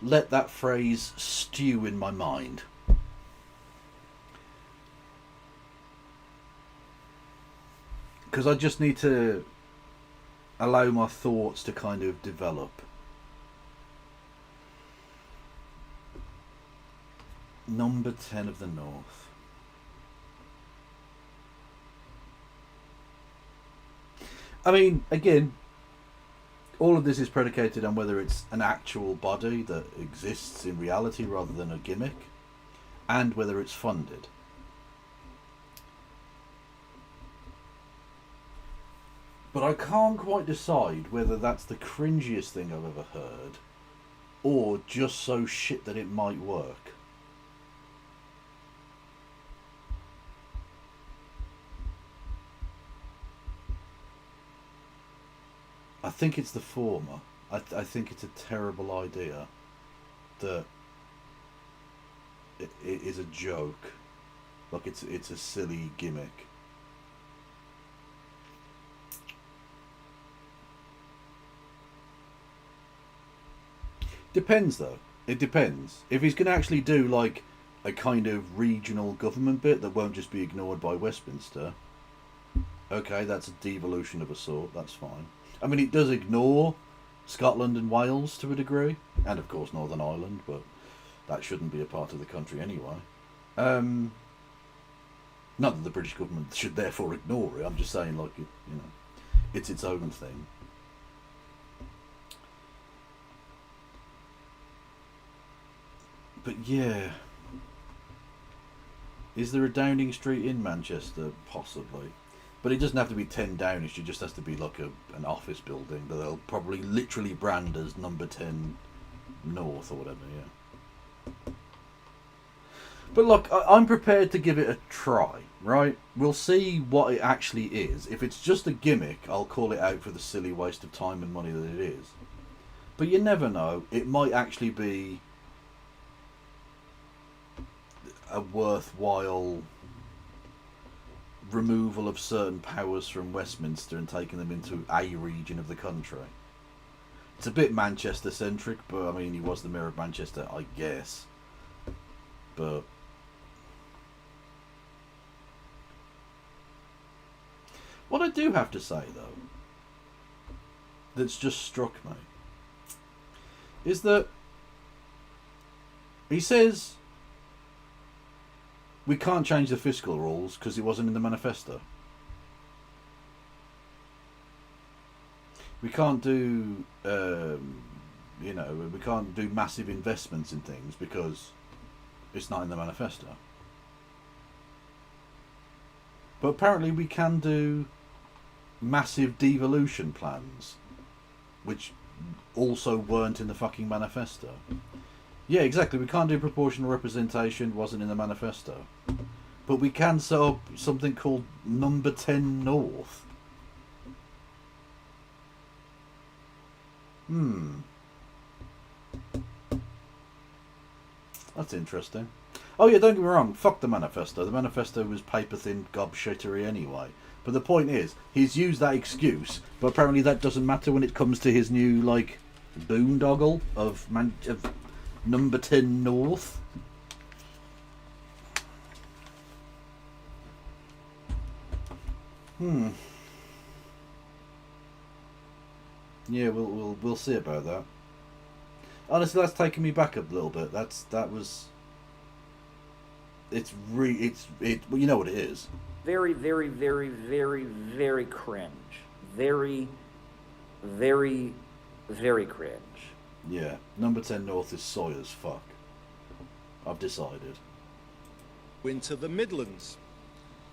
let that phrase stew in my mind. Because I just need to allow my thoughts to kind of develop. Number 10 of the North. I mean, again, all of this is predicated on whether it's an actual body that exists in reality rather than a gimmick, and whether it's funded. But I can't quite decide whether that's the cringiest thing I've ever heard, or just so shit that it might work. I think it's the former. I think it's a terrible idea that it is a joke. Like it's a silly gimmick. Depends though. It depends. If he's going to actually do like a kind of regional government bit that won't just be ignored by Westminster, okay, that's a devolution of a sort, that's fine. I mean, it does ignore Scotland and Wales to a degree, and of course Northern Ireland, but that shouldn't be a part of the country anyway. Not that the British government should therefore ignore it, I'm just saying, like, it's its own thing. But yeah, is there a Downing Street in Manchester? Possibly. But it doesn't have to be 10 Downish, it just has to be like an office building that they'll probably literally brand as Number 10 North or whatever, yeah. But look, I'm prepared to give it a try, right? We'll see what it actually is. If it's just a gimmick, I'll call it out for the silly waste of time and money that it is. But you never know, it might actually be a worthwhile removal of certain powers from Westminster and taking them into a region of the country. It's a bit Manchester centric, but I mean, he was the mayor of Manchester, I guess. But what I do have to say though, that's just struck me, is that he says we can't change the fiscal rules because it wasn't in the manifesto. We can't do, we can't do massive investments in things because it's not in the manifesto. But apparently we can do massive devolution plans, which also weren't in the fucking manifesto. Yeah, exactly. We can't do proportional representation, wasn't in the manifesto. but we can set up something called Number 10 North. That's interesting. Oh yeah, don't get me wrong, fuck the manifesto. The manifesto was paper-thin gobshittery anyway. But the point is, he's used that excuse, but apparently that doesn't matter when it comes to his new, like, boondoggle of Number 10 North. Yeah, we'll see about that. Honestly, that's taken me back a little bit. Well, you know what it is. Very, very, very, very, very cringe. Very, very, very cringe. Yeah, Number 10 North is soy as fuck. I've decided. Into the Midlands,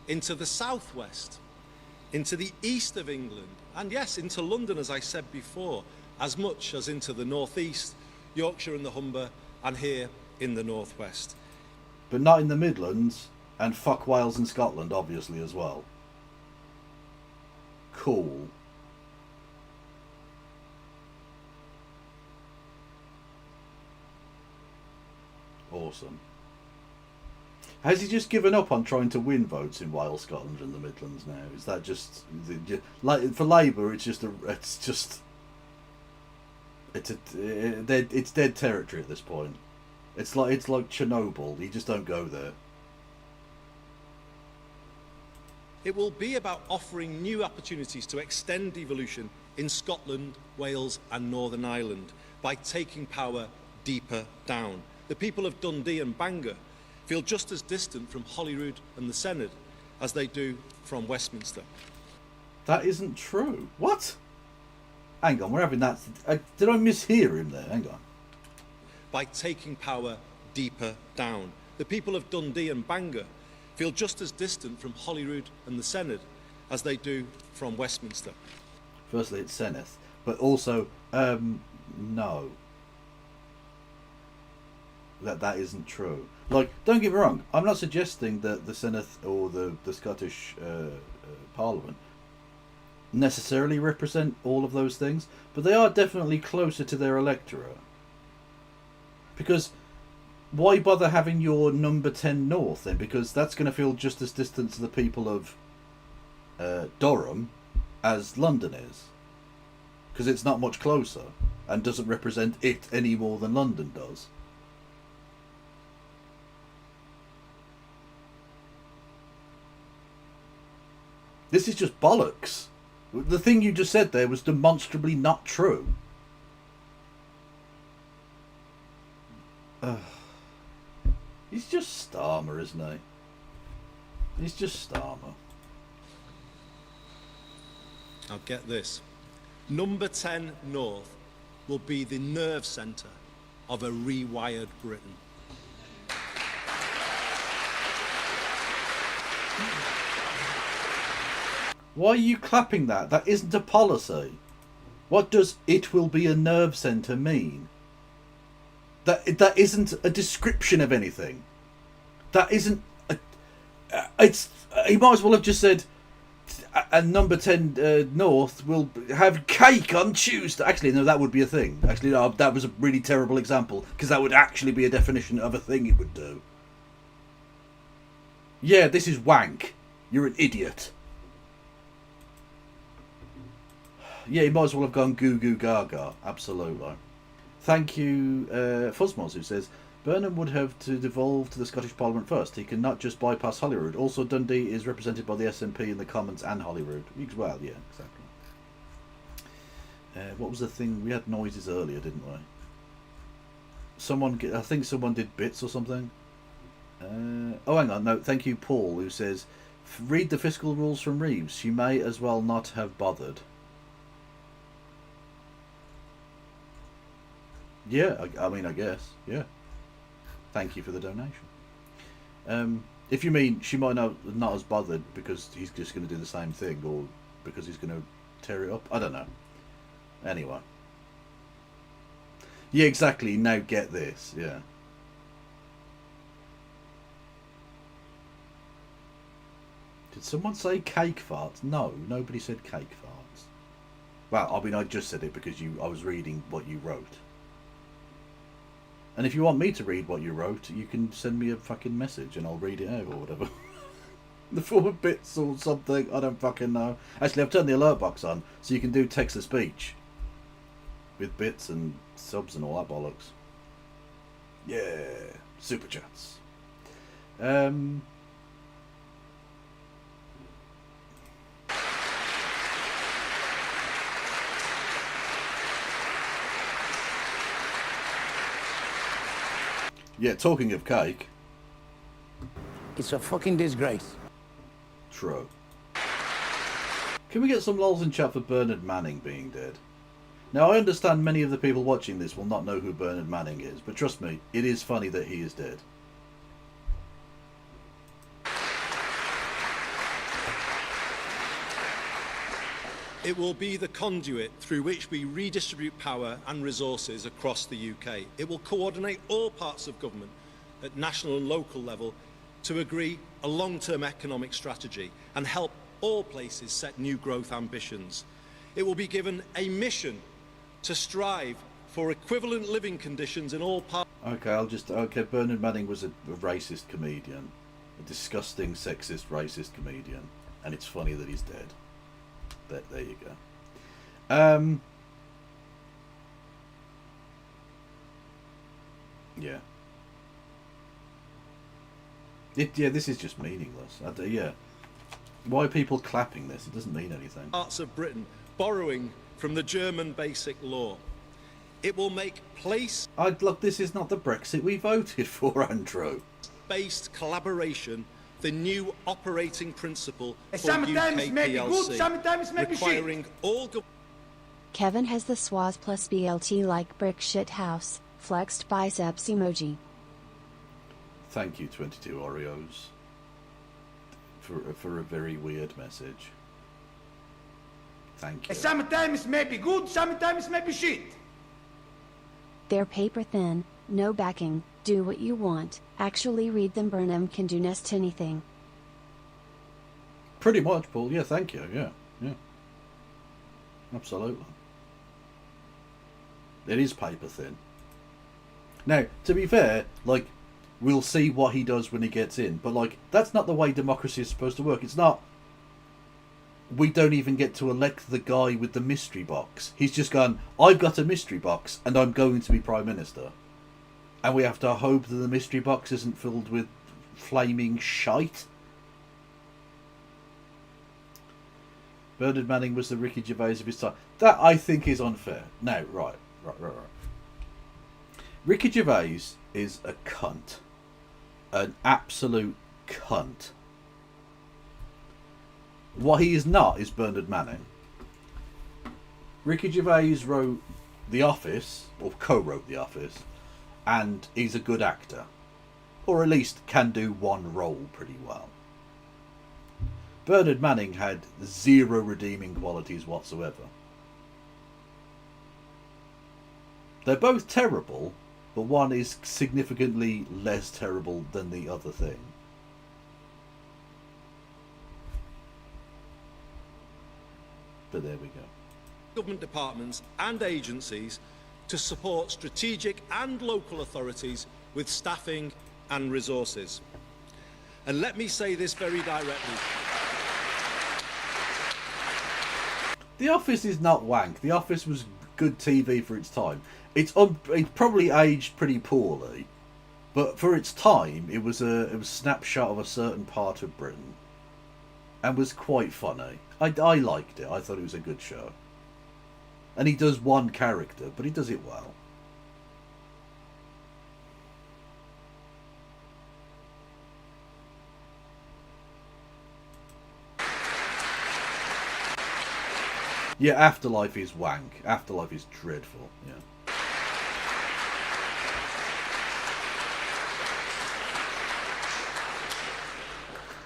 into the southwest, into the east of England, and yes, into London, as I said before, as much as into the northeast, Yorkshire and the Humber, and here in the northwest. But not in the Midlands, and fuck Wales and Scotland, obviously, as well. Cool. Awesome. Has he just given up on trying to win votes in Wales, Scotland, and the Midlands now? Is that just like for Labour? It's dead territory at this point. It's like Chernobyl. You just don't go there. It will be about offering new opportunities to extend devolution in Scotland, Wales, and Northern Ireland by taking power deeper down. The people of Dundee and Bangor feel just as distant from Holyrood and the Senedd as they do from Westminster. That isn't true. What? Hang on, we're having that. Did I mishear him there? Hang on. By taking power deeper down. The people of Dundee and Bangor feel just as distant from Holyrood and the Senedd as they do from Westminster. Firstly, it's Senedd, but also, no. That isn't true. Like, don't get me wrong, I'm not suggesting that the Senedd or the Scottish Parliament necessarily represent all of those things, but they are definitely closer to their electorate. Because why bother having your Number 10 North then? Because that's going to feel just as distant to the people of Durham as London is. Because it's not much closer and doesn't represent it any more than London does. This is just bollocks. The thing you just said there was demonstrably not true. He's just Starmer, isn't he? He's just Starmer. Now get this. Number 10 North will be the nerve centre of a rewired Britain. Why are you clapping that? That isn't a policy. What does "it will be a nerve centre" mean? That isn't a description of anything. That isn't. He might as well have just said, and Number 10 North will have cake on Tuesday. Actually, no, that would be a thing. Actually, no, that was a really terrible example because that would actually be a definition of a thing it would do. Yeah, this is wank. You're an idiot. Yeah, he might as well have gone goo goo gaga. Absolutely. Thank you, Fuzzmoz, who says Burnham would have to devolve to the Scottish Parliament first. He cannot just bypass Holyrood. Also, Dundee is represented by the SNP in the Commons and Holyrood. Well, yeah, exactly. What was the thing? We had noises earlier, didn't we? I think someone did bits or something. Oh, hang on. No, thank you, Paul, who says, read the fiscal rules from Reeves. She may as well not have bothered. Yeah, I mean, I guess, yeah. Thank you for the donation. If you mean she might not as bothered because he's just going to do the same thing, or because he's going to tear it up, I don't know. Anyway. Yeah, exactly, now get this, yeah. Did someone say cake farts? No, nobody said cake farts. Well, I mean, I just said it because I was reading what you wrote. And if you want me to read what you wrote, you can send me a fucking message and I'll read it out or whatever. The form of bits or something, I don't fucking know. Actually, I've turned the alert box on so you can do text-to-speech. With bits and subs and all that bollocks. Yeah, super chats. Yeah, talking of cake. It's a fucking disgrace. True. Can we get some lols in chat for Bernard Manning being dead? Now, I understand many of the people watching this will not know who Bernard Manning is, but trust me, it is funny that he is dead. It will be the conduit through which we redistribute power and resources across the UK. It will coordinate all parts of government at national and local level to agree a long-term economic strategy and help all places set new growth ambitions. It will be given a mission to strive for equivalent living conditions in all parts. Okay, Bernard Manning was a racist comedian. A disgusting, sexist, racist comedian. And it's funny that he's dead. There you go. Yeah. Yeah, this is just meaningless. Yeah. Why are people clapping this? It doesn't mean anything. Parts of Britain borrowing from the German basic law. It will make look, this is not the Brexit we voted for, Andrew. Based collaboration the new operating principle for Sometimes UK maybe PLC, good, sometimes maybe requiring shit. all Kevin has the swaz plus BLT like brick shit house, flexed biceps emoji. Thank you, 22 Oreos, for a very weird message. Thank you. Sometimes maybe good, sometimes maybe shit. They're paper thin, no backing, do what you want, actually read them. Burnham can do next anything. Pretty much, Paul. Yeah, thank you. Yeah. Absolutely. It is paper thin. Now, to be fair, like, we'll see what he does when he gets in, but, like, that's not the way democracy is supposed to work. It's not. We don't even get to elect the guy with the mystery box. He's just gone, I've got a mystery box, and I'm going to be Prime Minister. And we have to hope that the mystery box isn't filled with flaming shite. Bernard Manning was the Ricky Gervais of his time. That, I think, is unfair. Now, right. Ricky Gervais is a cunt. An absolute cunt. What he is not is Bernard Manning. Ricky Gervais wrote The Office, or co-wrote The Office, and he's a good actor. Or at least can do one role pretty well. Bernard Manning had zero redeeming qualities whatsoever. They're both terrible, but one is significantly less terrible than the other thing. But there we go. government departments and agencies to support strategic and local authorities with staffing and resources. And let me say this very directly. The Office is not wank. The Office was good TV for its time. It's probably aged pretty poorly, but for its time, it was a snapshot of a certain part of Britain, and was quite funny. I liked it. I thought it was a good show. And he does one character, but he does it well. Yeah, Afterlife is wank. Afterlife is dreadful, yeah.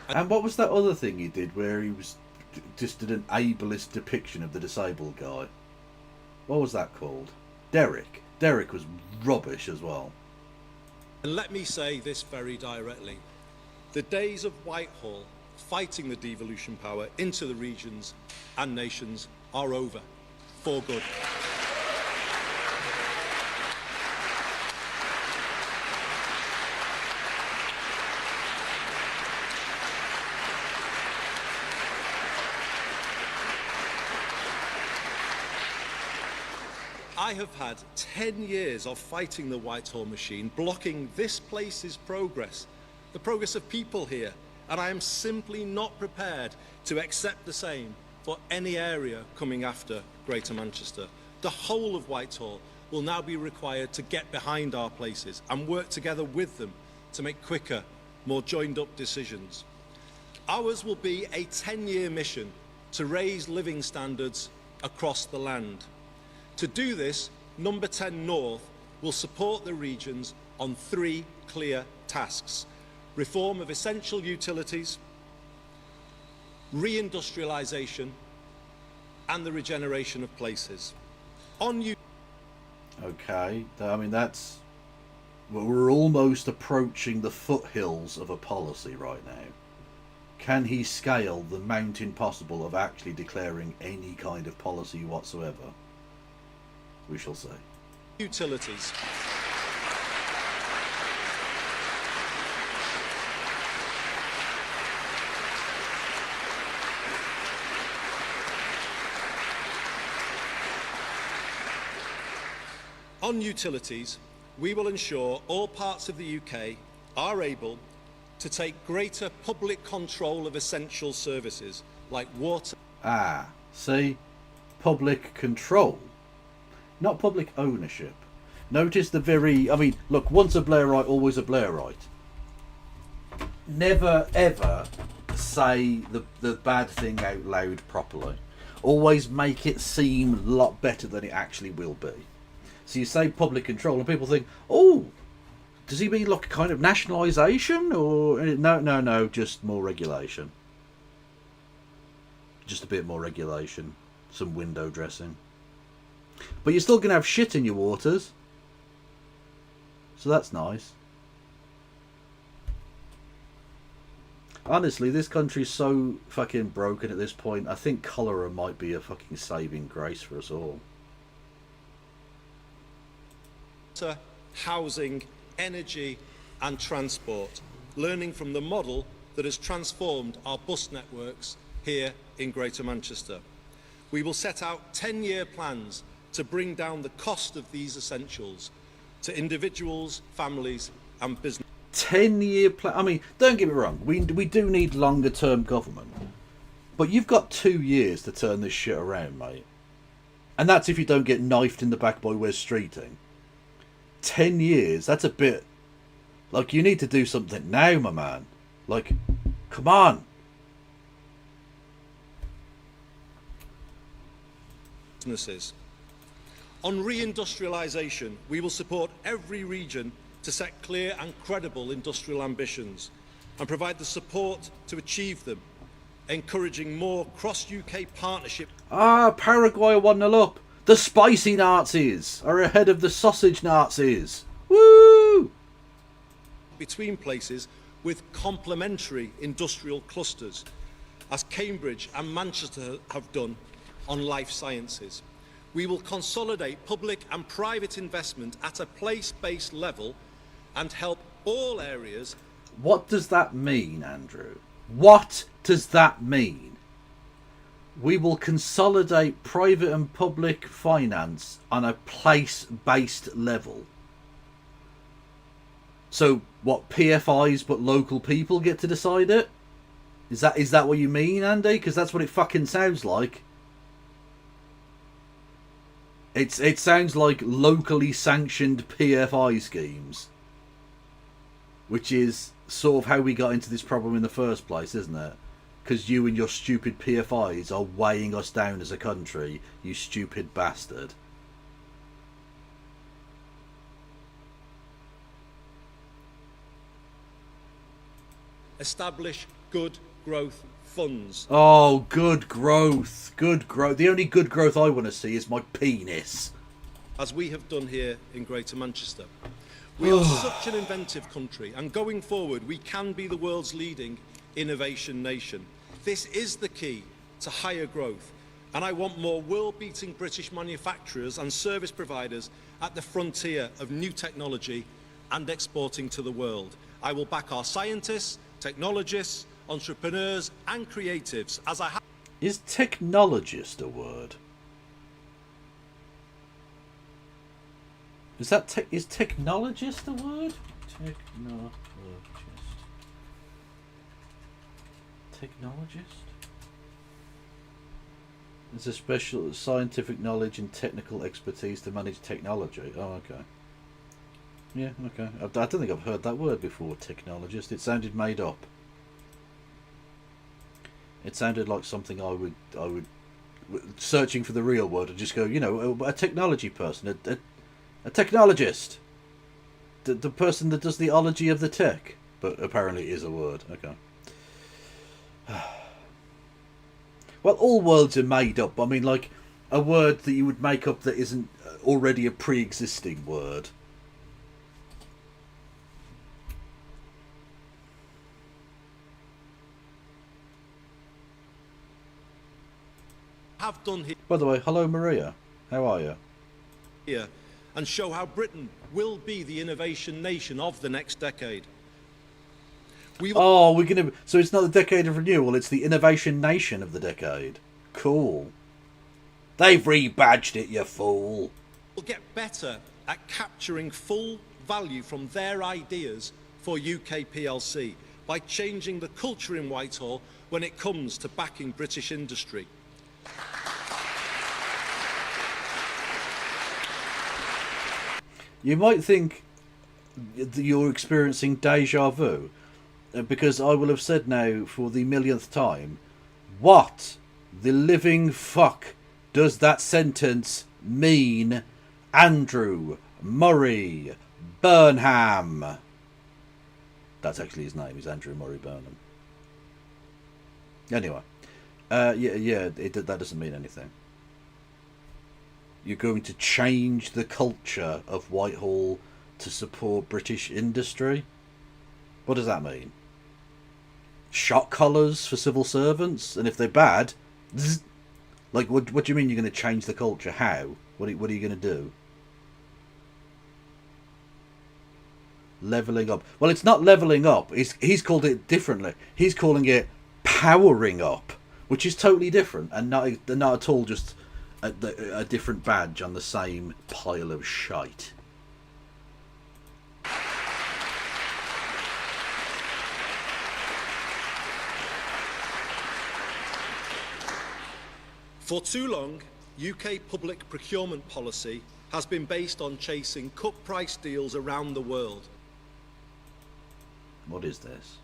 And what was that other thing he did where he was just did an ableist depiction of the disabled guy? What was that called? Derek. Derek was rubbish as well. And let me say this very directly. The days of Whitehall fighting the devolution power into the regions and nations are over, for good. I have had 10 years of fighting the Whitehall machine, blocking this place's progress, the progress of people here, and I am simply not prepared to accept the same for any area coming after Greater Manchester. The whole of Whitehall will now be required to get behind our places and work together with them to make quicker, more joined-up decisions. Ours will be a 10-year mission to raise living standards across the land. To do this, Number 10 North will support the regions on 3 clear tasks: reform of essential utilities, reindustrialisation, and the regeneration of places. Okay, I mean that's... well, we're almost approaching the foothills of a policy right now. Can he scale the mountain possible of actually declaring any kind of policy whatsoever? We shall see. Utilities. On utilities, we will ensure all parts of the UK are able to take greater public control of essential services like water. Ah, see? Public control. Not public ownership. Notice the very... I mean, look, once a Blairite, always a Blairite. Never, ever say the bad thing out loud properly. Always make it seem a lot better than it actually will be. So you say public control and people think, oh, does he mean like a kind of nationalisation? Or no, just more regulation. Just a bit more regulation. Some window dressing. But you're still going to have shit in your waters. So that's nice. Honestly, this country's so fucking broken at this point. I think cholera might be a fucking saving grace for us all. Housing, energy and transport, learning from the model that has transformed our bus networks here in Greater Manchester. We will set out 10-year plans to bring down the cost of these essentials to individuals, families and business. 10-year plan. I mean, don't get me wrong, we do need longer term government, but you've got 2 years to turn this shit around, mate, and that's if you don't get knifed in the back by Wes Streeting. 10 years, that's a bit like, you need to do something now, my man. Like, come on. Businesses. On reindustrialisation, we will support every region to set clear and credible industrial ambitions and provide the support to achieve them, encouraging more cross-UK partnership. Ah, Paraguay are 1-0 up. The spicy Nazis are ahead of the sausage Nazis. Woo! Between places with complementary industrial clusters, as Cambridge and Manchester have done on life sciences. We will consolidate public and private investment at a place-based level and help all areas. What does that mean, Andrew? What does that mean? We will consolidate private and public finance on a place-based level. So, what, PFIs but local people get to decide it? Is that what you mean, Andy? Because that's what it fucking sounds like. It sounds like locally sanctioned PFI schemes. Which is sort of how we got into this problem in the first place, isn't it? Because you and your stupid PFIs are weighing us down as a country, you stupid bastard. Establish good growth funds. Oh, good growth. Good growth. The only good growth I want to see is my penis. As we have done here in Greater Manchester. We are such an inventive country, and going forward we can be the world's leading innovation nation. This is the key to higher growth, and I want more world-beating British manufacturers and service providers at the frontier of new technology and exporting to the world. I will back our scientists, technologists, entrepreneurs and creatives as I have. Is technologist a word? Is that is technologist a word? Technologist? It's a special scientific knowledge and technical expertise to manage technology. Oh, okay. Yeah, okay. I don't think I've heard that word before, technologist. It sounded made up. It sounded like something I would searching for the real word and just go, you know, a technology person, a technologist. The person that does the ology of the tech. But apparently it is a word. Okay. Well, all words are made up. I mean, like, a word that you would make up that isn't already a pre-existing word. Have done By the way, hello Maria. How are you? here and show how Britain will be the innovation nation of the next decade. Oh, we're gonna. So it's not the decade of renewal; it's the innovation nation of the decade. Cool. They've rebadged it, you fool. We'll get better at capturing full value from their ideas for UK PLC by changing the culture in Whitehall when it comes to backing British industry. You might think that you're experiencing deja vu, because I will have said now for the millionth time, what the living fuck does that sentence mean, Andrew Murray Burnham? That's actually his name, is Andrew Murray Burnham. Anyway, that doesn't mean anything. You're going to change the culture of Whitehall to support British industry? What does that mean? Shock collars for civil servants? And if they're bad, zzz, like, what do you mean you're going to change the culture? How? What are you going to do? Levelling up. Well, it's not levelling up. He's called it differently. He's calling it powering up, which is totally different and not at all just a different badge on the same pile of shite. For too long, UK public procurement policy has been based on chasing cut price deals around the world. What is this?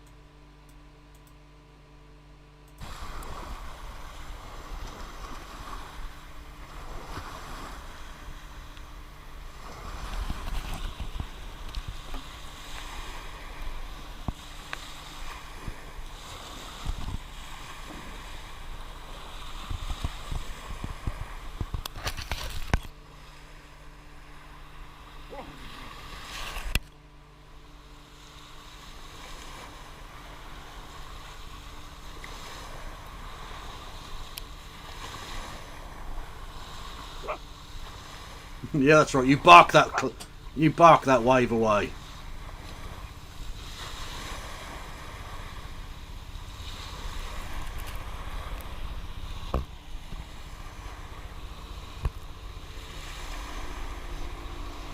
Yeah, that's right. You bark that wave away.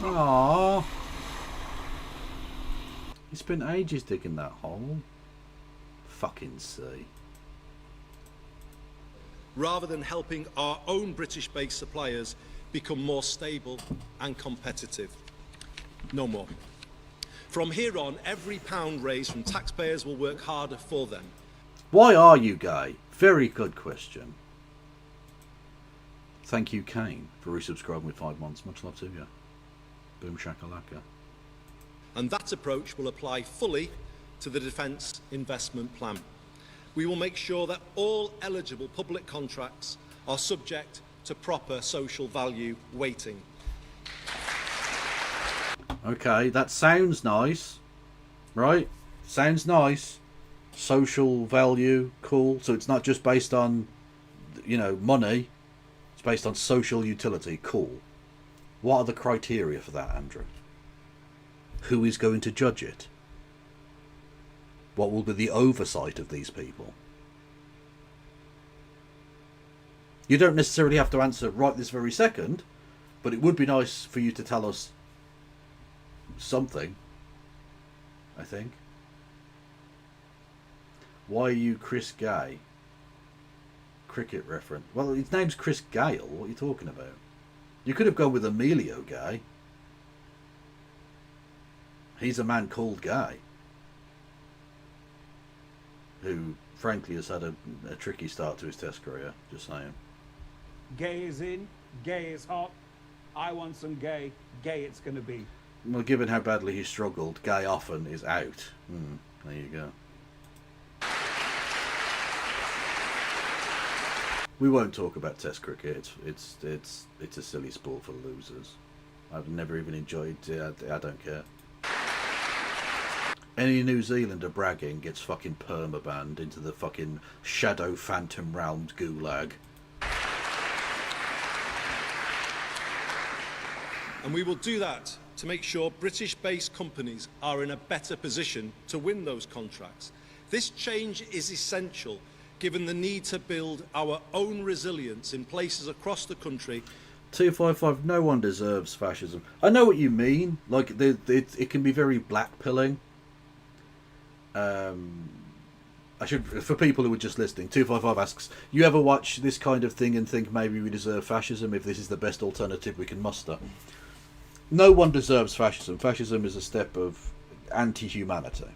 Aww. He spent ages digging that hole. Fucking sea. Rather than helping our own British-based suppliers become more stable and competitive. No more. From here on, every pound raised from taxpayers will work harder for them. Why are you gay? Very good question. Thank you, Kane, for resubscribing with 5 months. Much love to you. Boom shakalaka. And that approach will apply fully to the Defence Investment Plan. We will make sure that all eligible public contracts are subject to proper social value weighting. Okay, that sounds nice. Right? Sounds nice. social value, cool. So it's not just based on, you know, money. It's based on social utility, cool. What are the criteria for that, Andrew? Who is going to judge it? What will be the oversight of these people? You don't necessarily have to answer right this very second, but it would be nice for you to tell us something, I think. Why are you Chris Gay? Cricket reference. Well, his name's Chris Gale. What are you talking about? You could have gone with Emilio Gay. He's a man called Gay, who frankly has had a tricky start to his Test career, just saying. Gay is in, gay is hot. I want some gay, gay it's going to be. Well, given how badly he struggled, Gay often is out. There you go. We won't talk about Test cricket. It's a silly sport for losers. I've never even enjoyed it. I don't care. Any New Zealander bragging gets fucking permabanned into the fucking shadow phantom realmed gulag. And we will do that to make sure British-based companies are in a better position to win those contracts. This change is essential given the need to build our own resilience in places across the country. 255, no one deserves fascism. I know what you mean. Like, it can be very black-pilling. I should, for people who are just listening, 255 asks, you ever watch this kind of thing and think maybe we deserve fascism if this is the best alternative we can muster? No one deserves fascism. Fascism is a step of anti-humanity.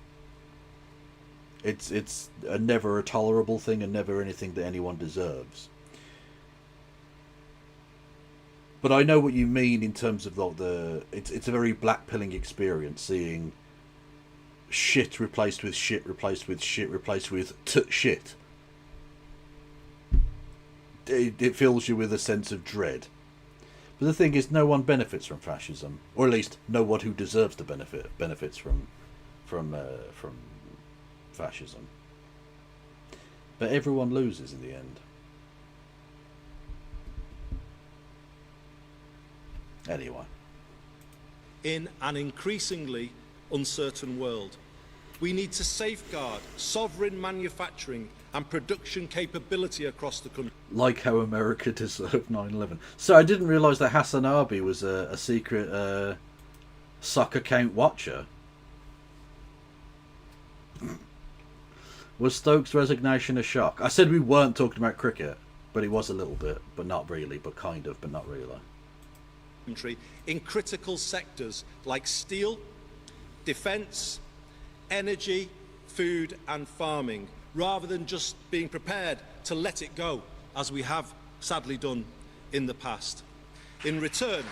It's never a tolerable thing and never anything that anyone deserves. But I know what you mean in terms of it's a very black-pilling experience, seeing shit replaced with shit replaced with shit replaced with shit. It fills you with a sense of dread. But the thing is, no one benefits from fascism, or at least no one who deserves to benefits from fascism. But everyone loses in the end. Anyway. In an increasingly uncertain world, we need to safeguard sovereign manufacturing and production capability across the country. Like how America deserved 9/11. So I didn't realise that Hassan Arbi was a secret sock account watcher. Was Stokes' resignation a shock? I said we weren't talking about cricket, but it was a little bit, but not really, but kind of, but not really. In critical sectors like steel, defence, energy, food and farming, rather than just being prepared to let it go, as we have sadly done in the past. In return,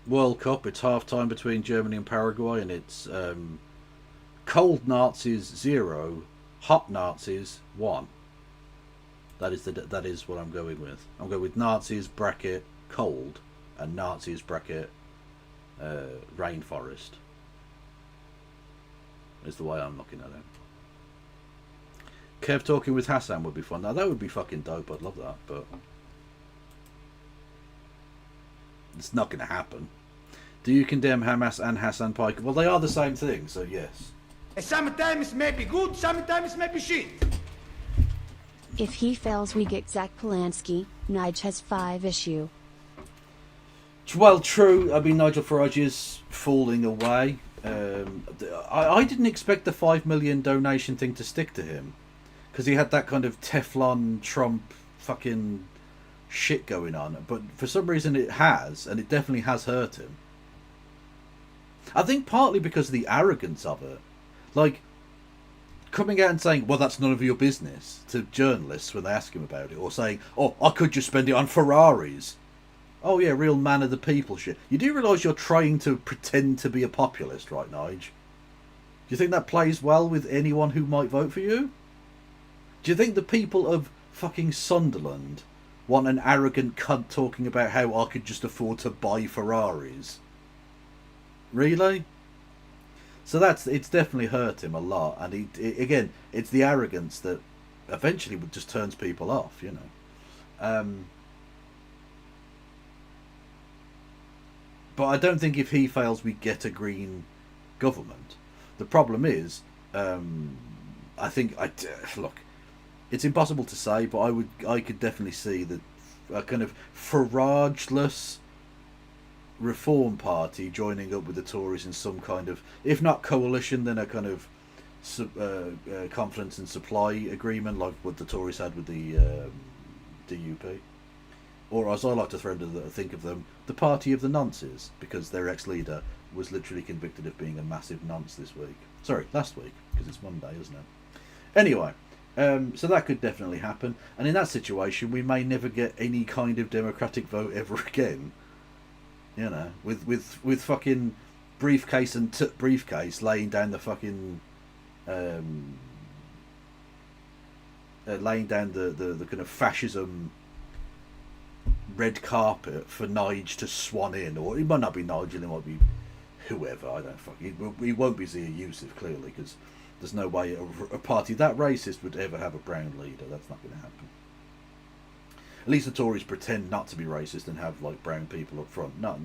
World Cup, it's half time between Germany and Paraguay, and it's cold Nazis 0, hot Nazis 1. That is what I'm going with. I'm going with Nazis bracket cold and Nazis bracket rainforest. Is the way I'm looking at it. Kev talking with Hassan would be fun. Now that would be fucking dope. I'd love that, but it's not going to happen. Do you condemn Hamas and Hassan Pike? Well, they are the same thing, so yes. Sometimes may be good, sometimes may be shit. If he fails, we get Zach Polanski. Nige has 5 issue. Well, true. I mean, Nigel Farage is falling away. I didn't expect the 5 million donation thing to stick to him, because he had that kind of Teflon Trump fucking shit going on. But for some reason it has, and it definitely has hurt him. I think partly because of the arrogance of it. Like, coming out and saying, well, that's none of your business, to journalists when they ask him about it, or saying, oh, I could just spend it on Ferraris. Oh yeah, real man of the people shit. You do realise you're trying to pretend to be a populist, right, Nige? Do you think that plays well with anyone who might vote for you? Do you think the people of fucking Sunderland want an arrogant cunt talking about how I could just afford to buy Ferraris? Really? So it's definitely hurt him a lot, and again, it's the arrogance that eventually just turns people off, you know. But I don't think if he fails, we get a Green government. The problem is, I think look, it's impossible to say, but I could definitely see that a kind of Farage-less Reform Party joining up with the Tories in some kind of, if not coalition, then a kind of confidence and supply agreement, like what the Tories had with the DUP, or as I like to think of them, the party of the nonces, because their ex-leader was literally convicted of being a massive nonce last week, because it's Monday, isn't it? Anyway, so that could definitely happen, and in that situation we may never get any kind of democratic vote ever again. You know, with fucking briefcase and briefcase laying down the fucking laying down the kind of fascism red carpet for Nige to swan in, or it might not be Nigel, it might be whoever. I don't fucking. It won't be Zia Yusuf, clearly, because there's no way a party that racist would ever have a brown leader. That's not going to happen. At least the Tories pretend not to be racist and have like brown people up front. Not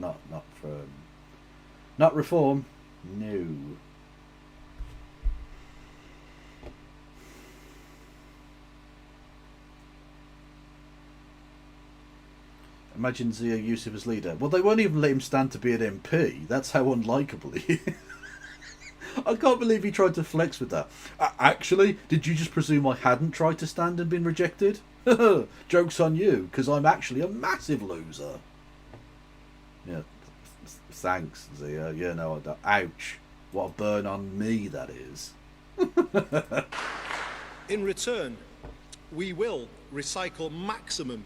Reform. No. Imagine Zia Yusuf as leader. Well, they won't even let him stand to be an MP. That's how unlikable he is. I can't believe he tried to flex with that. Actually, did you just presume I hadn't tried to stand and been rejected? Joke's on you, because I'm actually a massive loser. Yeah, thanks, Zia. Yeah, no, ouch. What a burn on me that is. In return, we will recycle maximum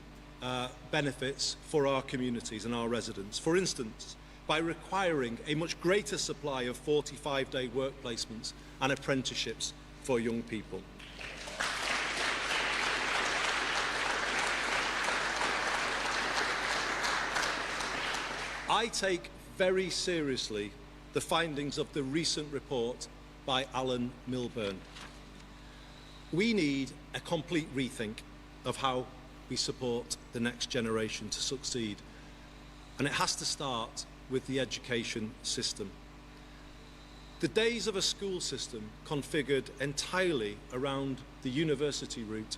benefits for our communities and our residents. For instance, by requiring a much greater supply of 45-day work placements and apprenticeships for young people. I take very seriously the findings of the recent report by Alan Milburn. We need a complete rethink of how we support the next generation to succeed, and it has to start with the education system. The days of a school system configured entirely around the university route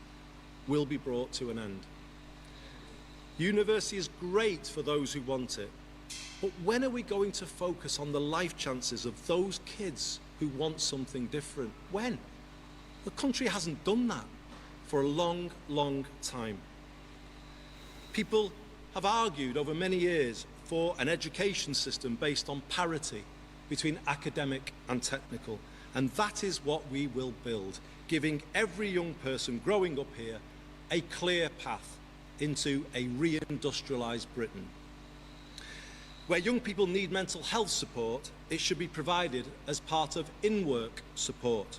will be brought to an end. University is great for those who want it, but when are we going to focus on the life chances of those kids who want something different? When? The country hasn't done that for a long, long time. People have argued over many years for an education system based on parity between academic and technical, and that is what we will build, giving every young person growing up here a clear path into a re-industrialised Britain. Where young people need mental health support, it should be provided as part of in-work support.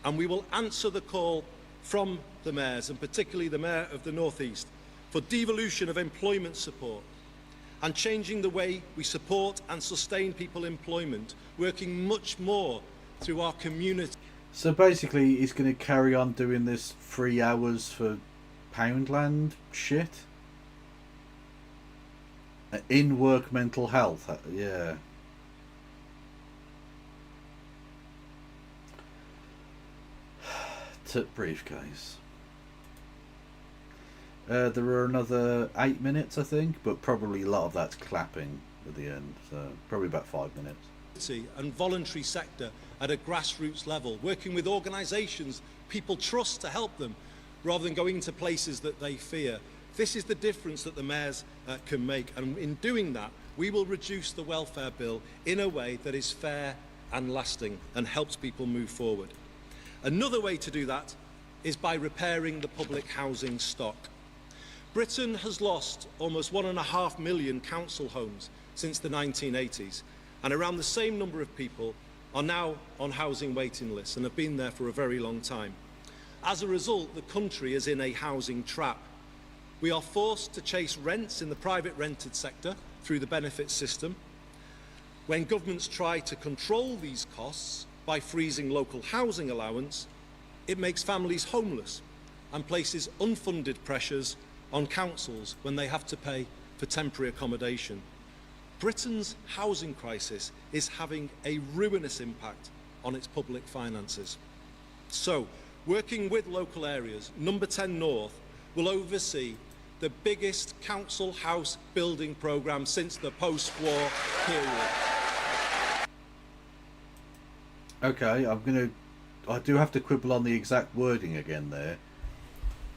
And we will answer the call from the mayors, and particularly the Mayor of the North East, for devolution of employment support and changing the way we support and sustain people employment, working much more through our community. So basically he's going to carry on doing this 3 hours for Poundland shit? In-work mental health, yeah. Briefcase. There are another 8 minutes, I think, but probably a lot of that's clapping at the end, so probably about 5 minutes. And voluntary sector at a grassroots level, working with organisations people trust to help them, rather than going into places that they fear. This is the difference that the mayors can make, and in doing that, we will reduce the welfare bill in a way that is fair and lasting and helps people move forward. Another way to do that is by repairing the public housing stock. Britain has lost almost 1.5 million council homes since the 1980s, and around the same number of people are now on housing waiting lists and have been there for a very long time. As a result, the country is in a housing trap. We are forced to chase rents in the private rented sector through the benefit system. When governments try to control these costs by freezing local housing allowance, it makes families homeless and places unfunded pressures on councils when they have to pay for temporary accommodation. Britain's housing crisis is having a ruinous impact on its public finances. So, working with local areas, Number 10 North will oversee the biggest council house building programme since the post-war period. Okay, I do have to quibble on the exact wording again there.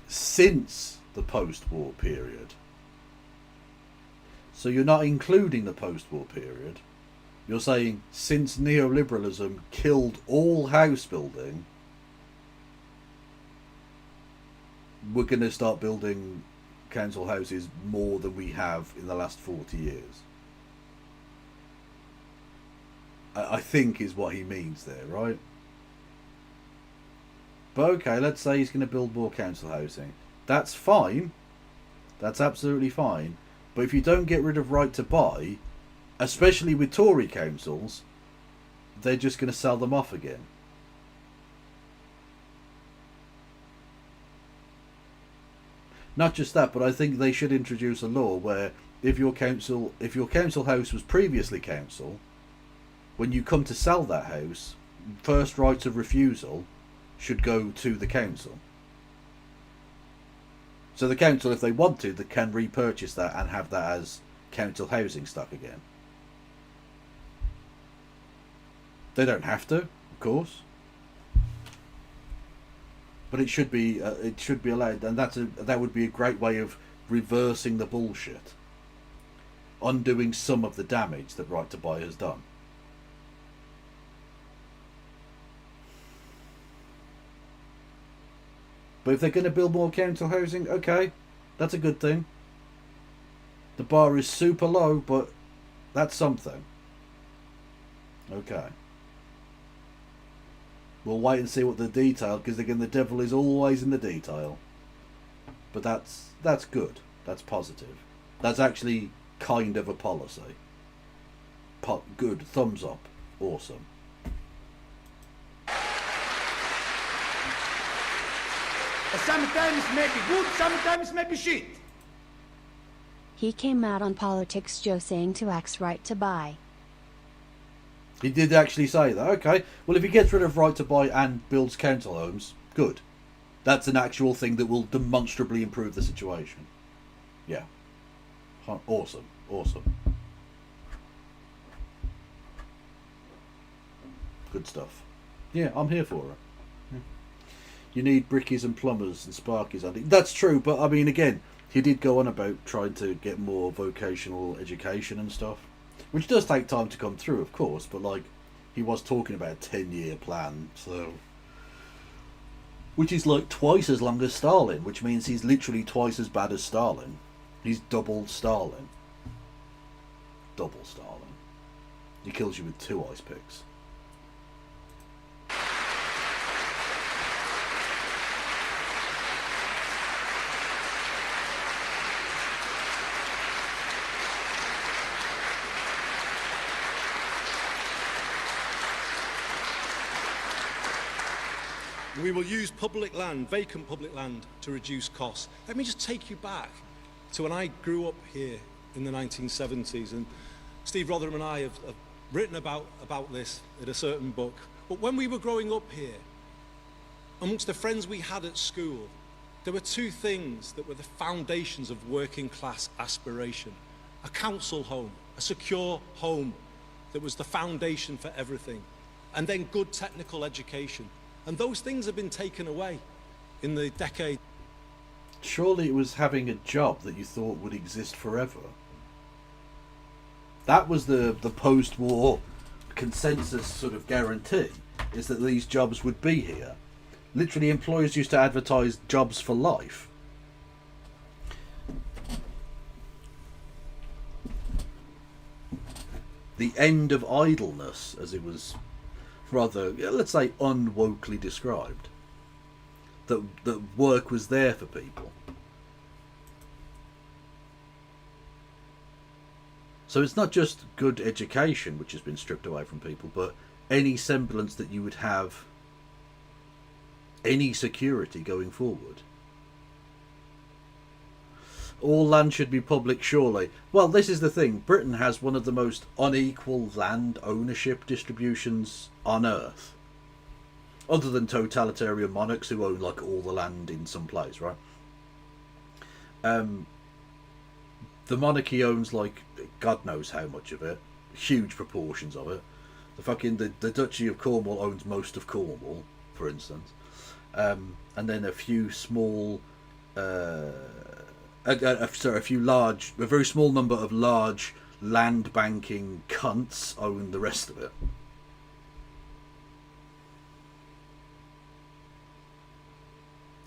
Since the post-war period. So you're not including the post-war period. You're saying since neoliberalism killed all house building, we're going to start building council houses more than we have in the last 40 years. I think is what he means there, right? But okay, let's say he's going to build more council housing. That's fine. That's absolutely fine. But if you don't get rid of right to buy, especially with Tory councils, they're just going to sell them off again. Not just that, but I think they should introduce a law where if your council house was previously council, when you come to sell that house, first rights of refusal should go to the council. So the council, if they want to, they can repurchase that and have that as council housing stock again. They don't have to, of course, but it should be allowed, and that would be a great way of reversing the bullshit, undoing some of the damage that right to buy has done. But if they're going to build more council housing, okay, that's a good thing. The bar is super low, but that's something. Okay. We'll wait and see what the detail, because again, the devil is always in the detail. But that's good. That's positive. That's actually kind of a policy. Good. Thumbs up. Awesome. Sometimes maybe good, sometimes maybe shit. He came out on Politics Joe saying to axe right to buy. He did actually say that. Okay. Well, if he gets rid of right to buy and builds council homes, good. That's an actual thing that will demonstrably improve the situation. Yeah. Awesome. Awesome. Good stuff. Yeah, I'm here for it. You need brickies and plumbers and sparkies. That's true, but I mean, again, he did go on about trying to get more vocational education and stuff, which does take time to come through, of course, but like, he was talking about a 10-year plan, so... Which is like twice as long as Stalin, which means he's literally twice as bad as Stalin. He's double Stalin. Double Stalin. He kills you with 2 ice picks. We will use public land, vacant public land, to reduce costs. Let me just take you back to when I grew up here in the 1970s, and Steve Rotherham and I have written about this in a certain book. But when we were growing up here, amongst the friends we had at school, there were 2 things that were the foundations of working class aspiration. A council home, a secure home that was the foundation for everything, and then good technical education. And those things have been taken away in the decade. Surely it was having a job that you thought would exist forever. That was the post-war consensus sort of guarantee, is that these jobs would be here. Literally, employers used to advertise jobs for life. The end of idleness, as it was rather, let's say, unwokely described. that work was there for people. So it's not just good education which has been stripped away from people, but any semblance that you would have any security going forward. All land should be public, surely. Well, this is the thing. Britain has one of the most unequal land ownership distributions on Earth. Other than totalitarian monarchs who own like all the land in some place, right? The monarchy owns like God knows how much of it, huge proportions of it. The Duchy of Cornwall owns most of Cornwall, for instance, and then a few small, a very small number of large land banking cunts own the rest of it.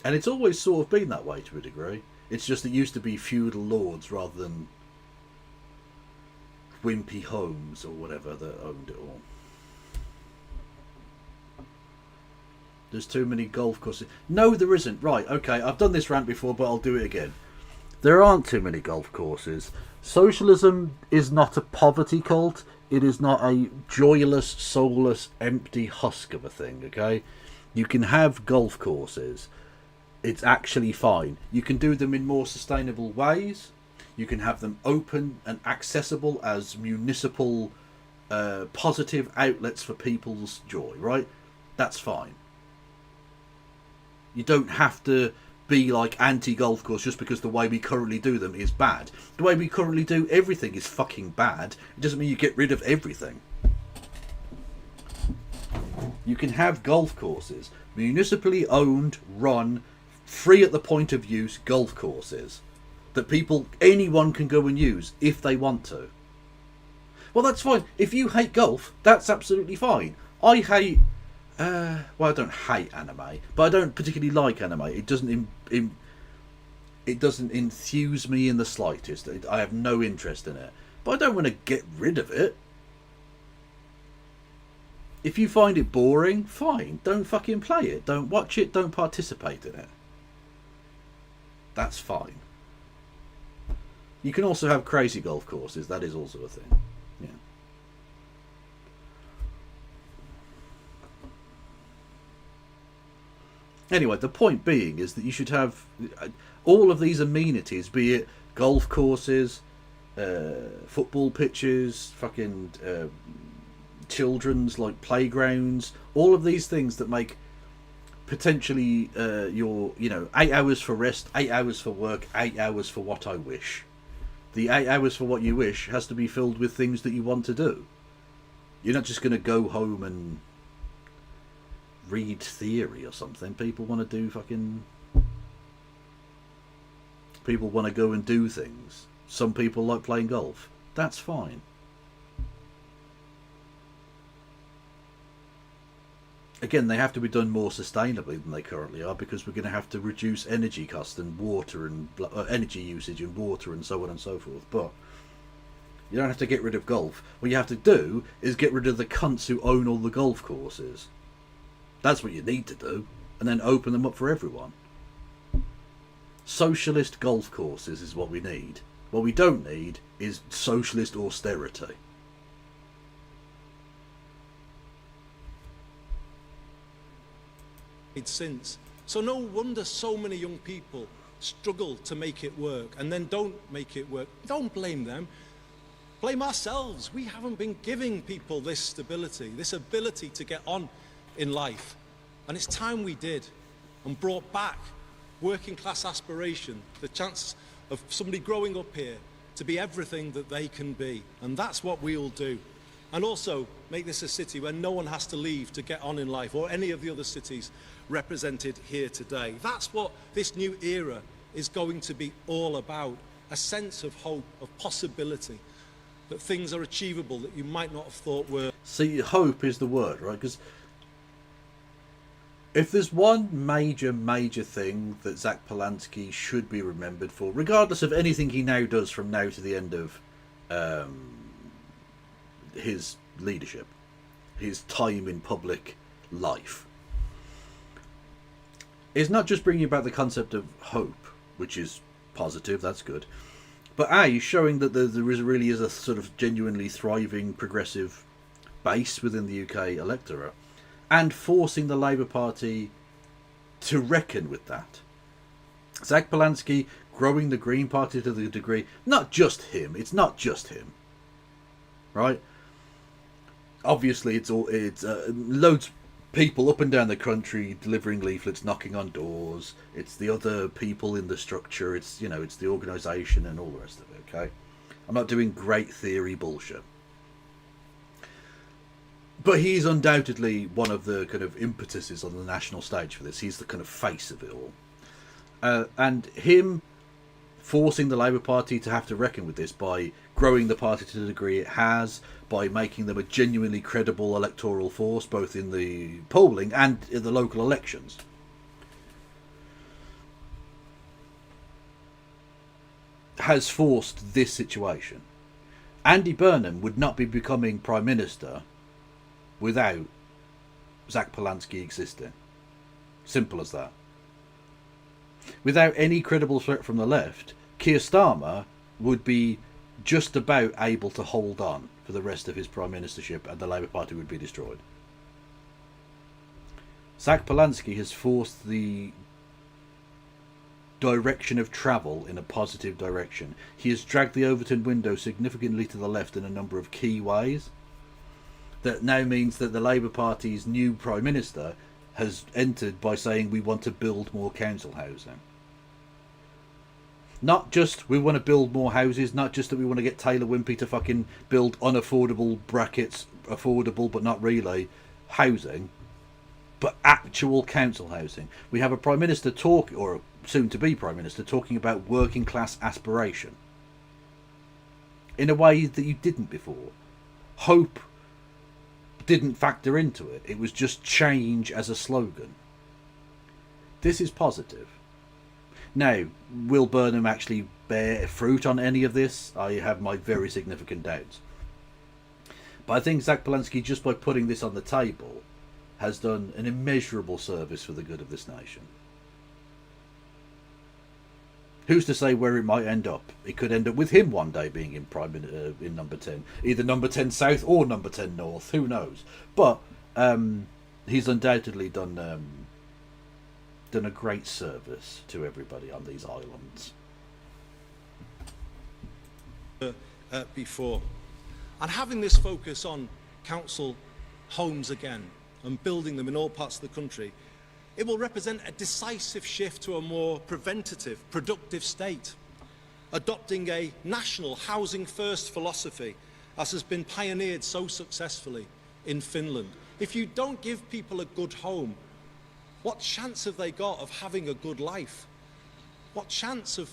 And it's always sort of been that way to a degree. It's just it used to be feudal lords rather than wimpy homes or whatever that owned it all. There's too many golf courses. No, there isn't. Right, okay, I've done this rant before, but I'll do it again. There aren't too many golf courses. Socialism is not a poverty cult. It is not a joyless, soulless, empty husk of a thing, okay? You can have golf courses. It's actually fine. You can do them in more sustainable ways. You can have them open and accessible as municipal positive outlets for people's joy, right? That's fine. You don't have to be like anti-golf course just because the way we currently do them is bad. The way we currently do everything is fucking bad. It doesn't mean you get rid of everything. You can have golf courses, municipally owned, run, free at the point of use golf courses that anyone can go and use if they want to. Well, that's fine. If you hate golf, that's absolutely fine. I hate well, I don't hate anime, but I don't particularly like anime. It doesn't it doesn't enthuse me in the slightest. I have no interest in it, but I don't want to get rid of it. If you find it boring, fine. Don't fucking play it. Don't watch it. Don't participate in it. That's fine. You can also have crazy golf courses. That is also a thing. Yeah. Anyway, the point being is that you should have all of these amenities, be it golf courses, football pitches, fucking children's like playgrounds, all of these things that make potentially your 8 hours for rest, 8 hours for work, 8 hours for what I wish. The 8 hours for what you wish has to be filled with things that you want to do. You're not just going to go home and read theory or something. People want to do people want to go and do things. Some people like playing golf. That's fine. Again, they have to be done more sustainably than they currently are, because we're going to have to reduce energy cost and water and energy usage and water and so on and so forth. But you don't have to get rid of golf. What you have to do is get rid of the cunts who own all the golf courses. That's what you need to do, and then open them up for everyone. Socialist golf courses is what we need. What we don't need is socialist austerity. Since. So no wonder so many young people struggle to make it work and then don't make it work. Don't blame them. Blame ourselves. We haven't been giving people this stability, this ability to get on in life. And it's time we did, and brought back working class aspiration, the chance of somebody growing up here to be everything that they can be. And that's what we'll do. And also make this a city where no one has to leave to get on in life, or any of the other cities represented here today. That's what this new era is going to be all about. A sense of hope, of possibility, that things are achievable that you might not have thought were. See, hope is the word, right? Because if there's one major thing that Zach Polanski should be remembered for, regardless of anything he now does from now to the end of his leadership, his time in public life, is not just bringing about the concept of hope, which is positive, that's good, but showing that there really is a sort of genuinely thriving progressive base within the UK electorate, and forcing the Labour Party to reckon with that. Zach Polanski growing the Green Party to the degree, not just him, right? Obviously, it's loads of people up and down the country delivering leaflets, knocking on doors. It's the other people in the structure. It's the organisation and all the rest of it. Okay, I'm not doing great theory bullshit, but he's undoubtedly one of the kind of impetuses on the national stage for this. He's the kind of face of it all, and him forcing the Labour Party to have to reckon with this by growing the party to the degree it has, by making them a genuinely credible electoral force, both in the polling and in the local elections. Has forced this situation. Andy Burnham would not be becoming Prime Minister without Zach Polanski existing. Simple as that. Without any credible threat from the left, Keir Starmer would be just about able to hold on for the rest of his prime ministership, and the Labour Party would be destroyed. Zach Polanski has forced the direction of travel in a positive direction. He has dragged the Overton window significantly to the left in a number of key ways. That now means that the Labour Party's new Prime Minister has entered by saying we want to build more council housing. Not just we want to build more houses, not just that we want to get Taylor Wimpey to fucking build unaffordable brackets, affordable but not really, housing, but actual council housing. We have a Prime Minister or soon to be Prime Minister, talking about working class aspiration in a way that you didn't before. Hope didn't factor into it. It was just change as a slogan. This is positive. Now, will Burnham actually bear fruit on any of this? I have my very significant doubts. But I think Zach Polanski, just by putting this on the table, has done an immeasurable service for the good of this nation. Who's to say where it might end up? It could end up with him one day being in number 10. Either number 10 South or number 10 North. Who knows? But he's undoubtedly done a great service to everybody on these islands. Before. And having this focus on council homes again and building them in all parts of the country, it will represent a decisive shift to a more preventative, productive state, adopting a national housing-first philosophy, as has been pioneered so successfully in Finland. If you don't give people a good home, what chance have they got of having a good life? What chance of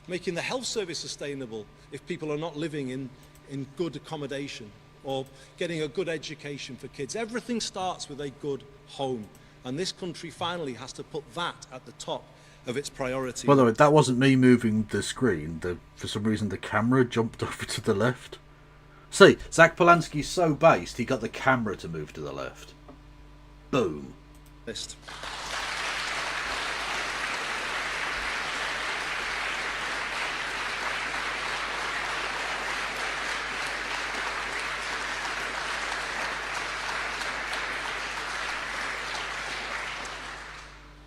making the health service sustainable if people are not living in good accommodation or getting a good education for kids? Everything starts with a good home. And this country finally has to put that at the top of its priority. By the way, that wasn't me moving the screen. For some reason, the camera jumped over to the left. See, Zach Polanski's so based, he got the camera to move to the left. Boom. List.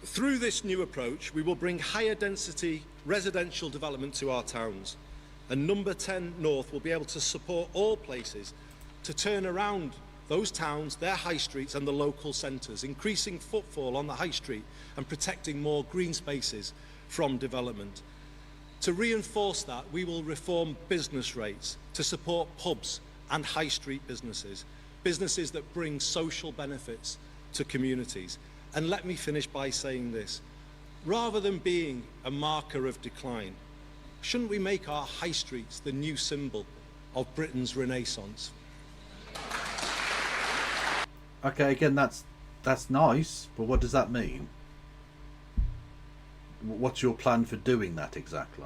Through this new approach, we will bring higher density residential development to our towns, and number 10 North will be able to support all places to turn around those towns, their high streets and the local centres, increasing footfall on the high street and protecting more green spaces from development. To reinforce that, we will reform business rates to support pubs and high street businesses, businesses that bring social benefits to communities. And let me finish by saying this. Rather than being a marker of decline, shouldn't we make our high streets the new symbol of Britain's renaissance? Okay, again, that's nice, but what does that mean? What's your plan for doing that exactly?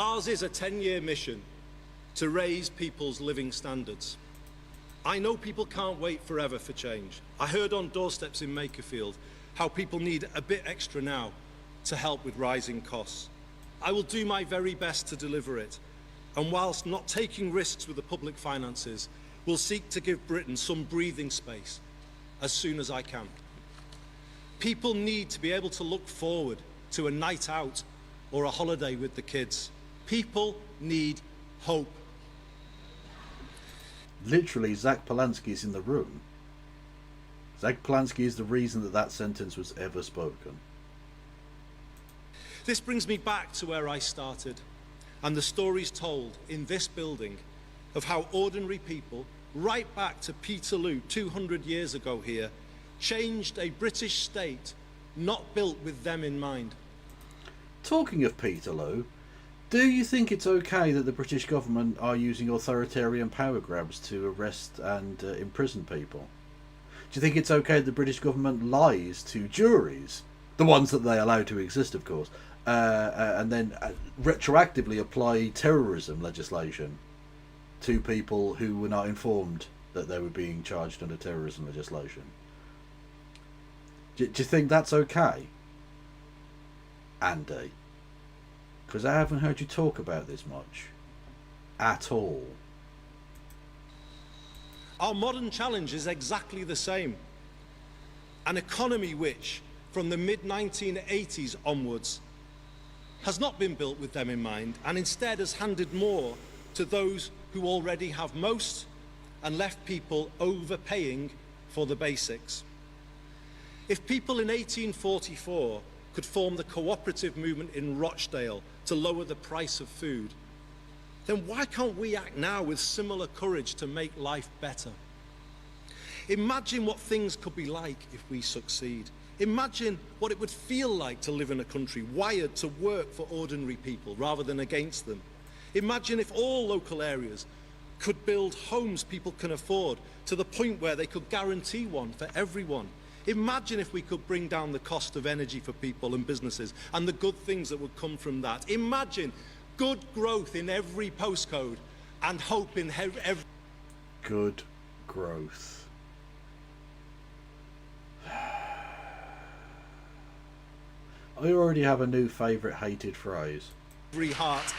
Ours is a 10-year mission to raise people's living standards. I know people can't wait forever for change. I heard on doorsteps in Makerfield how people need a bit extra now to help with rising costs. I will do my very best to deliver it, and whilst not taking risks with the public finances, will seek to give Britain some breathing space as soon as I can. People need to be able to look forward to a night out or a holiday with the kids. People need hope. Literally, Zach Polanski is in the room. Zach Polanski is the reason that that sentence was ever spoken. This brings me back to where I started, and the stories told in this building of how ordinary people, right back to Peterloo 200 years ago here, changed a British state not built with them in mind. Talking of Peterloo, do you think it's okay that the British government are using authoritarian power grabs to arrest and imprison people? Do you think it's okay that the British government lies to juries, the ones that they allow to exist, of course, and then retroactively apply terrorism legislation to people who were not informed that they were being charged under terrorism legislation? Do you think that's okay, Andy? Because I haven't heard you talk about this much at all. Our modern challenge is exactly the same. An economy which, from the mid-1980s onwards, has not been built with them in mind, and instead has handed more to those who already have most and left people overpaying for the basics. If people in 1844 could form the cooperative movement in Rochdale to lower the price of food, then why can't we act now with similar courage to make life better? Imagine what things could be like if we succeed. Imagine what it would feel like to live in a country wired to work for ordinary people rather than against them. Imagine if all local areas could build homes people can afford to the point where they could guarantee one for everyone. Imagine if we could bring down the cost of energy for people and businesses and the good things that would come from that. Imagine good growth in every postcode and hope in every... Good growth. I already have a new favourite hated phrase. Every heart.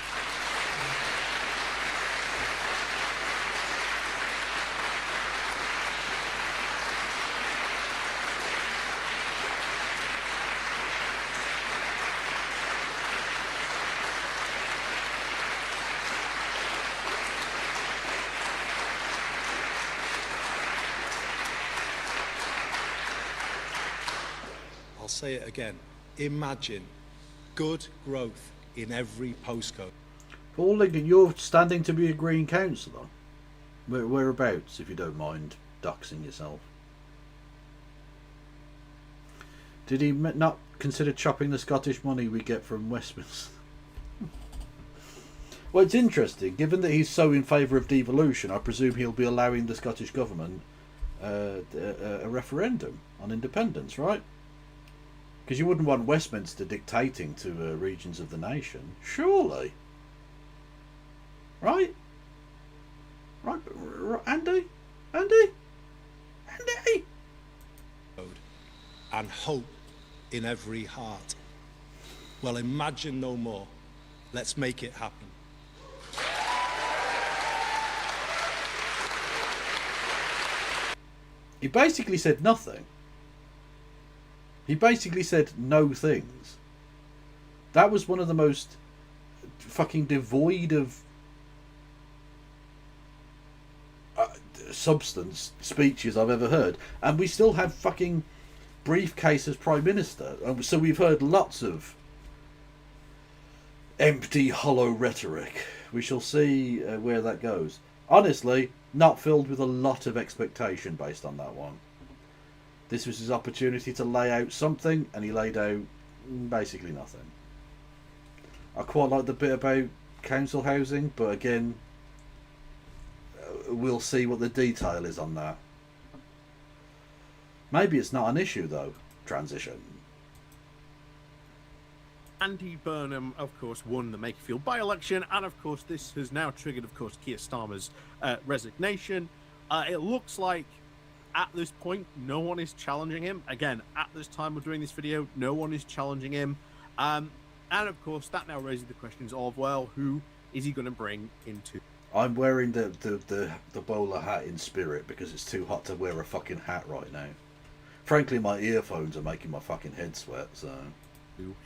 I'll say it again. Imagine good growth in every postcode. Paul Lincoln, you're standing to be a Green Councillor. Whereabouts, if you don't mind doxing yourself? Did he not consider chopping the Scottish money we get from Westminster? Well, it's interesting. Given that he's so in favour of devolution, I presume he'll be allowing the Scottish government a referendum on independence, right? Because you wouldn't want Westminster dictating to regions of the nation, surely. Right? Right, Andy? Andy? Andy? And hope in every heart. Well, imagine no more. Let's make it happen. He basically said nothing. He basically said no things. That was one of the most fucking devoid of substance speeches I've ever heard. And we still have fucking briefcase as Prime Minister. So we've heard lots of empty, hollow rhetoric. We shall see where that goes. Honestly, not filled with a lot of expectation based on that one. This was his opportunity to lay out something, and he laid out basically nothing. I quite like the bit about council housing, but again, we'll see what the detail is on that. Maybe it's not an issue though, transition. Andy Burnham, of course, won the Makerfield by-election, and of course this has now triggered, of course, Keir Starmer's resignation. It looks like at this point no one is challenging him. Again, at this time of doing this video, no one is challenging him. And of course that now raises the questions of, well, who is he going to bring into? I'm wearing the bowler hat in spirit because it's too hot to wear a fucking hat right now. Frankly, my earphones are making my fucking head sweat, so...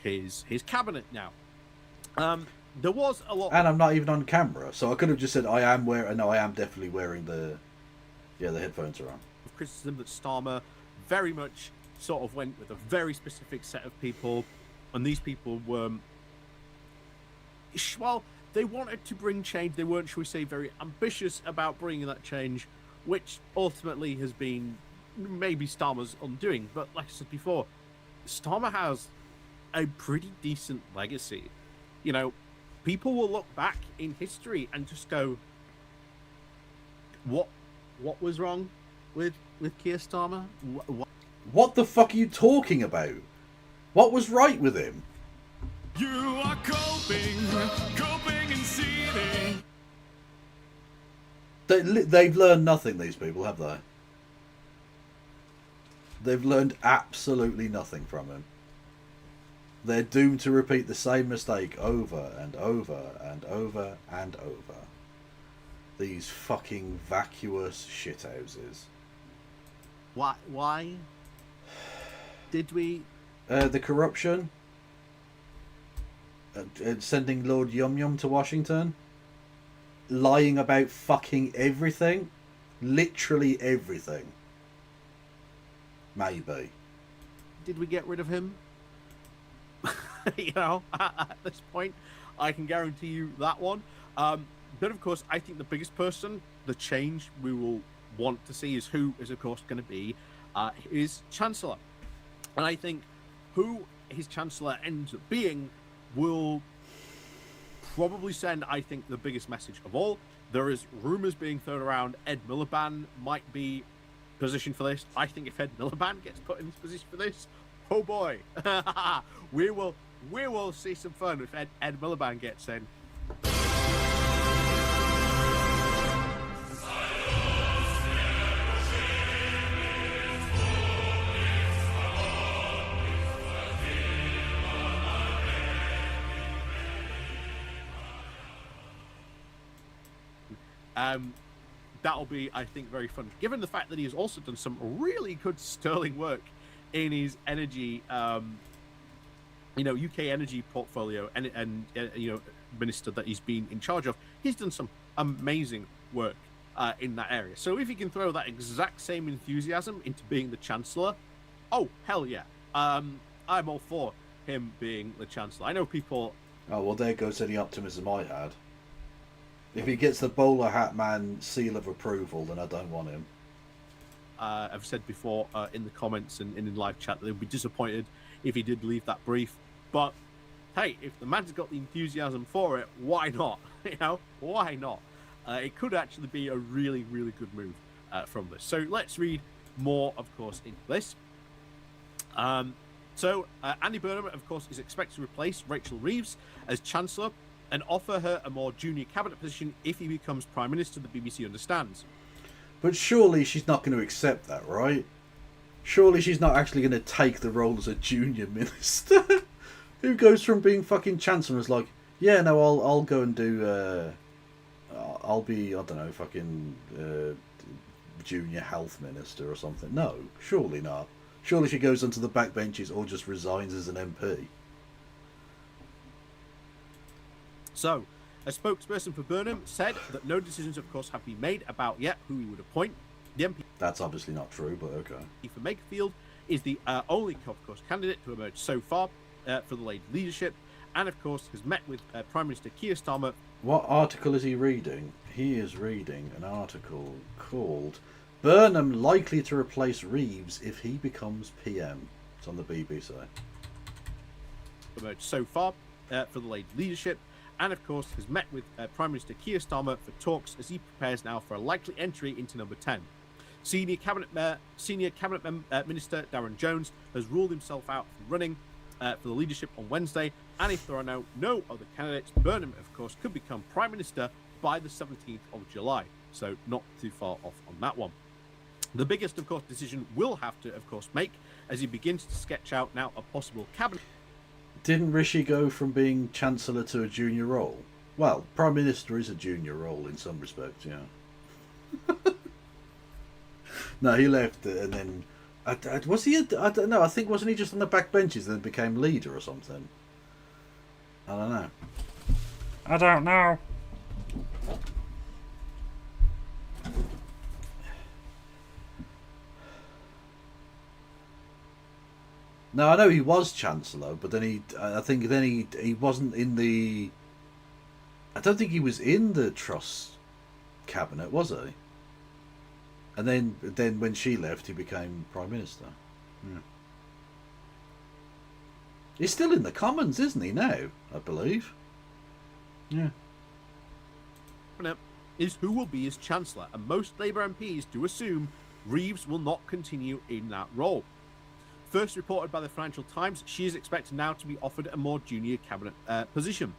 His cabinet now. There was a lot... And I'm not even on camera, so I could have just said I am definitely wearing the headphones are on. Of criticism that Starmer very much sort of went with a very specific set of people, and these people were... Well, they wanted to bring change. They weren't, shall we say, very ambitious about bringing that change, which ultimately has been maybe Starmer's undoing. But like I said before, Starmer has a pretty decent legacy. You know, people will look back in history and just go, what was wrong with Keir Starmer? What the fuck are you talking about? What was right with him? You are coping and seething. They've learned nothing, these people, have they? They've learned absolutely nothing from him. They're doomed to repeat the same mistake over and over and over and over. These fucking vacuous shithouses. Why did we... The corruption. Sending Lord Yum Yum to Washington. Lying about fucking everything. Literally everything. Maybe. Did we get rid of him? You know, at this point, I can guarantee you that one. But of course, I think the biggest person, the change we will want to see is who is, of course, going to be his Chancellor. And I think who his Chancellor ends up being will probably send, I think, the biggest message of all. There is rumours being thrown around Ed Miliband might be positioned for this. I think if Ed Miliband gets put in this position for this, oh boy, we will see some fun if Ed Miliband gets in. That'll be, I think, very fun, given the fact that he has also done some really good sterling work in his energy, UK energy portfolio and minister that he's been in charge of. He's done some amazing work in that area. So if he can throw that exact same enthusiasm into being the Chancellor, oh, hell yeah. I'm all for him being the Chancellor. I know people... Oh, well, there goes any optimism I had. If he gets the bowler hat man seal of approval, then I don't want him. I've said before in the comments and in live chat that they'd be disappointed if he did leave that brief. But hey, if the man's got the enthusiasm for it, why not? Why not? It could actually be a really, really good move from this. So let's read more, of course, into this. Andy Burnham, of course, is expected to replace Rachel Reeves as Chancellor and offer her a more junior cabinet position if he becomes Prime Minister, the BBC understands. But surely she's not going to accept that, right? Surely she's not actually going to take the role as a junior minister? Who goes from being fucking Chancellor and is like, yeah, no, I'll go and do, I'll be, I don't know, fucking junior health minister or something. No, surely not. Surely she goes onto the backbenches or just resigns as an MP. So, a spokesperson for Burnham said that no decisions, of course, have been made about yet who he would appoint. The MP... That's obviously not true, but okay. ...for Makerfield is the only, of course, candidate to emerge so far for the Labour leadership, and, of course, has met with Prime Minister Keir Starmer. What article is he reading? He is reading an article called Burnham likely to replace Reeves if he becomes PM. It's on the BBC. Emerged so far for the Labour leadership, and of course has met with Prime Minister Keir Starmer for talks as he prepares now for a likely entry into number 10. Senior Cabinet Minister Darren Jones has ruled himself out from running for the leadership on Wednesday, And if there are no other candidates, Burnham, of course, could become Prime Minister by the 17th of July. So not too far off on that one. The biggest, of course, decision we'll have to, of course, make as he begins to sketch out now a possible cabinet. Didn't Rishi go from being Chancellor to a junior role? Well, Prime Minister is a junior role in some respects, yeah. No, he left and then... was he... I don't know, I think wasn't he just on the back benches and then became leader or something? I don't know. I don't know. No, I know he was Chancellor, but then I think then he wasn't in the... I don't think he was in the Truss cabinet, was he? And then when she left, he became Prime Minister. Yeah. He's still in the Commons, isn't he, now, I believe? Yeah. Is who will be his Chancellor, and most Labour MPs do assume Reeves will not continue in that role. First reported by the Financial Times, she is expected now to be offered a more junior cabinet position.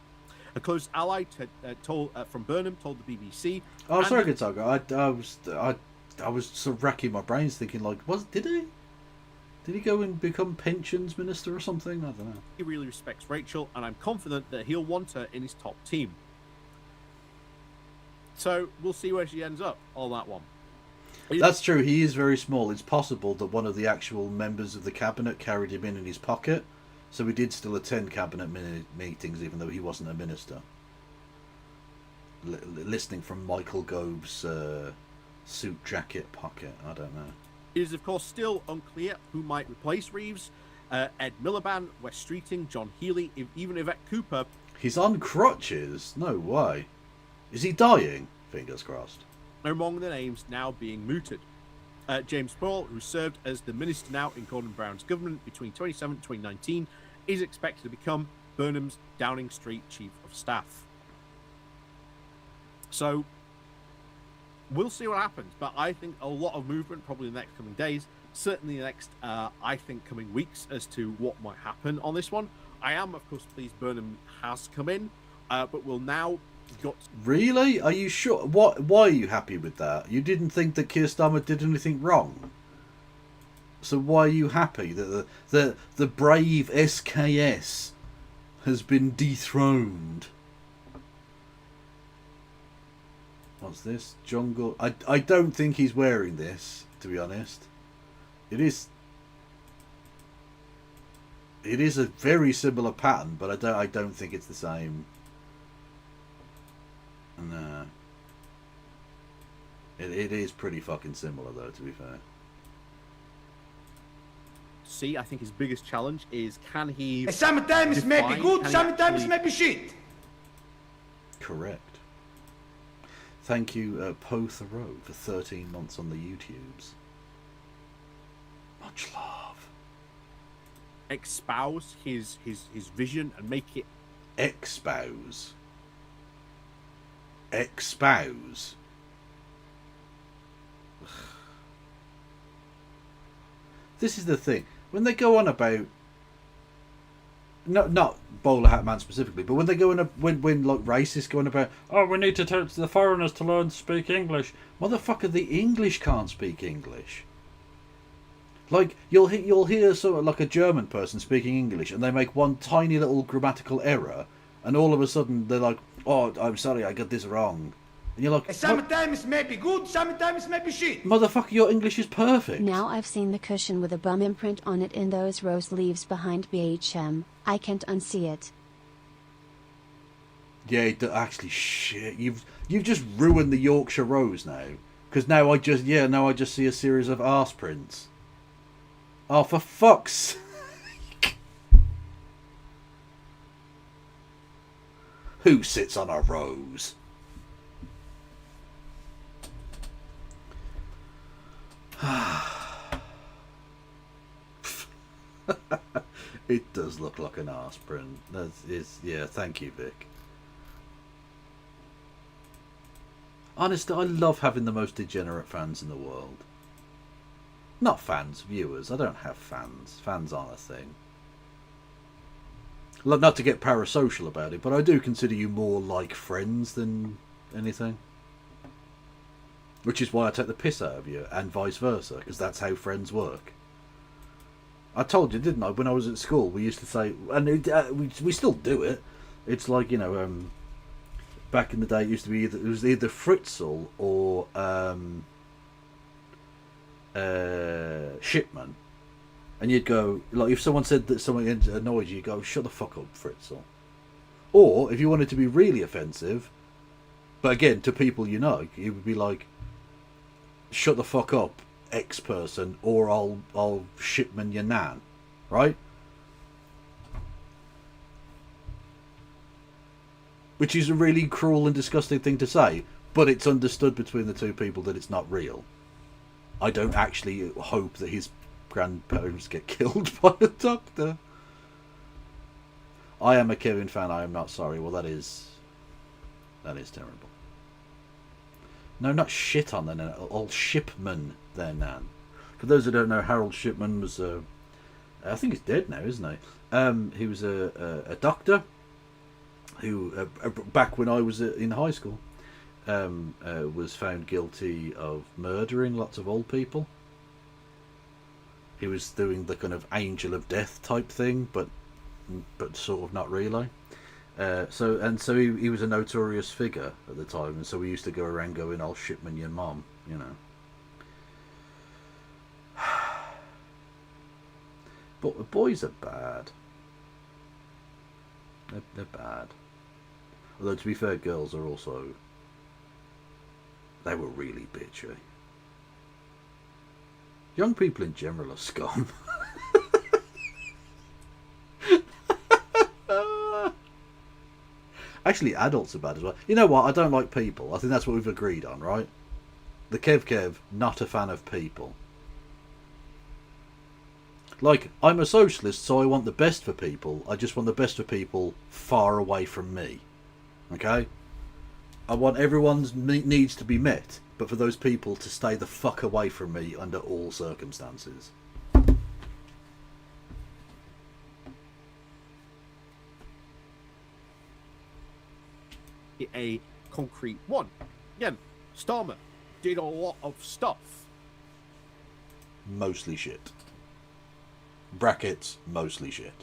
A close ally from Burnham told the BBC. Oh, sorry, Gitago. I was sort of racking my brains thinking, like, did he go and become pensions minister or something? I don't know. He really respects Rachel, and I'm confident that he'll want her in his top team. So we'll see where she ends up on that one. That's true. He is very small. It's possible that one of the actual members of the cabinet carried him in his pocket, so he did still attend cabinet meetings even though he wasn't a minister. Listening from Michael Gove's suit jacket pocket. I don't know. It is, of course, still unclear who might replace Reeves. Ed Miliband, Wes Streeting, John Healey, even Yvette Cooper. He's on crutches? No way. Is he dying? Fingers crossed. Are among the names now being mooted. James Paul, who served as the minister now in Gordon Brown's government between 2017 and 2019, is expected to become Burnham's Downing Street Chief of Staff. So, we'll see what happens, but I think a lot of movement probably in the next coming days, certainly the next, I think, coming weeks as to what might happen on this one. I am, of course, pleased Burnham has come in, but we'll now... Really? Are you sure? Why are you happy with that? You didn't think that Keir Starmer did anything wrong? So why are you happy that the brave SKS has been dethroned? What's this? Jungle... I don't think he's wearing this, to be honest. It is a very similar pattern, but I don't think it's the same. No. It is pretty fucking similar, though, to be fair. See, I think his biggest challenge is, can he... Sometimes it may be good, sometimes it may be shit. Correct. Thank you, Poe Thoreau, for 13 months on the YouTubes. Much love. Espouse his vision and make it... Espouse. This is the thing. When they go on about... Not Bowler Hat Man specifically, but when they go on when like racists going about, oh, we need to tell the foreigners to learn to speak English. Motherfucker, the English can't speak English. Like you'll hear sort of like a German person speaking English, and they make one tiny little grammatical error, and all of a sudden they're like, oh, I'm sorry, I got this wrong. And you're like, sometimes it may be good, sometimes it may be shit. Motherfucker, your English is perfect. Now I've seen the cushion with a bum imprint on it in those rose leaves behind BHM. I can't unsee it. Yeah, actually, shit. You've just ruined the Yorkshire Rose now. Because now I just see a series of arse prints. Oh, for fuck's sake. Who sits on a rose? It does look like an arse print. Yeah, thank you, Vic. Honestly, I love having the most degenerate fans in the world. Not fans, viewers. I don't have fans. Fans aren't a thing. Not to get parasocial about it, but I do consider you more like friends than anything. Which is why I take the piss out of you, and vice versa, because that's how friends work. I told you, didn't I? When I was at school, we used to say, and we still do it. It's like, you know, back in the day, it used to be it was either Fritzl or Shipman, and you'd go, like, if someone said that someone annoyed you, you'd go, shut the fuck up, Fritzl. Or if you wanted to be really offensive, but again to people you know, it would be like, shut the fuck up, X person, or I'll Shipman your nan, right? Which is a really cruel and disgusting thing to say, but it's understood between the two people that it's not real. I don't actually hope that his grandparents get killed by a doctor. I am a Kevin fan, I am not sorry. Well, that is terrible. No, not shit on their nan. Old Shipman, their nan. For those who don't know, Harold Shipman was, I think he's dead now, isn't he? He was a doctor who, back when I was in high school, was found guilty of murdering lots of old people. He was doing the kind of angel of death type thing, but sort of not really. So he was a notorious figure at the time, and so we used to go around going, "I'll Shipman your mom," you know. But the boys are bad. They're bad. Although, to be fair, girls are also... They were really bitchy. Young people in general are scum. Actually, adults are bad as well. You know what? I don't like people. I think that's what we've agreed on, right? The Kev, not a fan of people. Like, I'm a socialist, so I want the best for people. I just want the best for people far away from me. Okay? I want everyone's needs to be met, but for those people to stay the fuck away from me under all circumstances. A concrete one. Again, Starmer did a lot of stuff. Mostly shit. Brackets, mostly shit.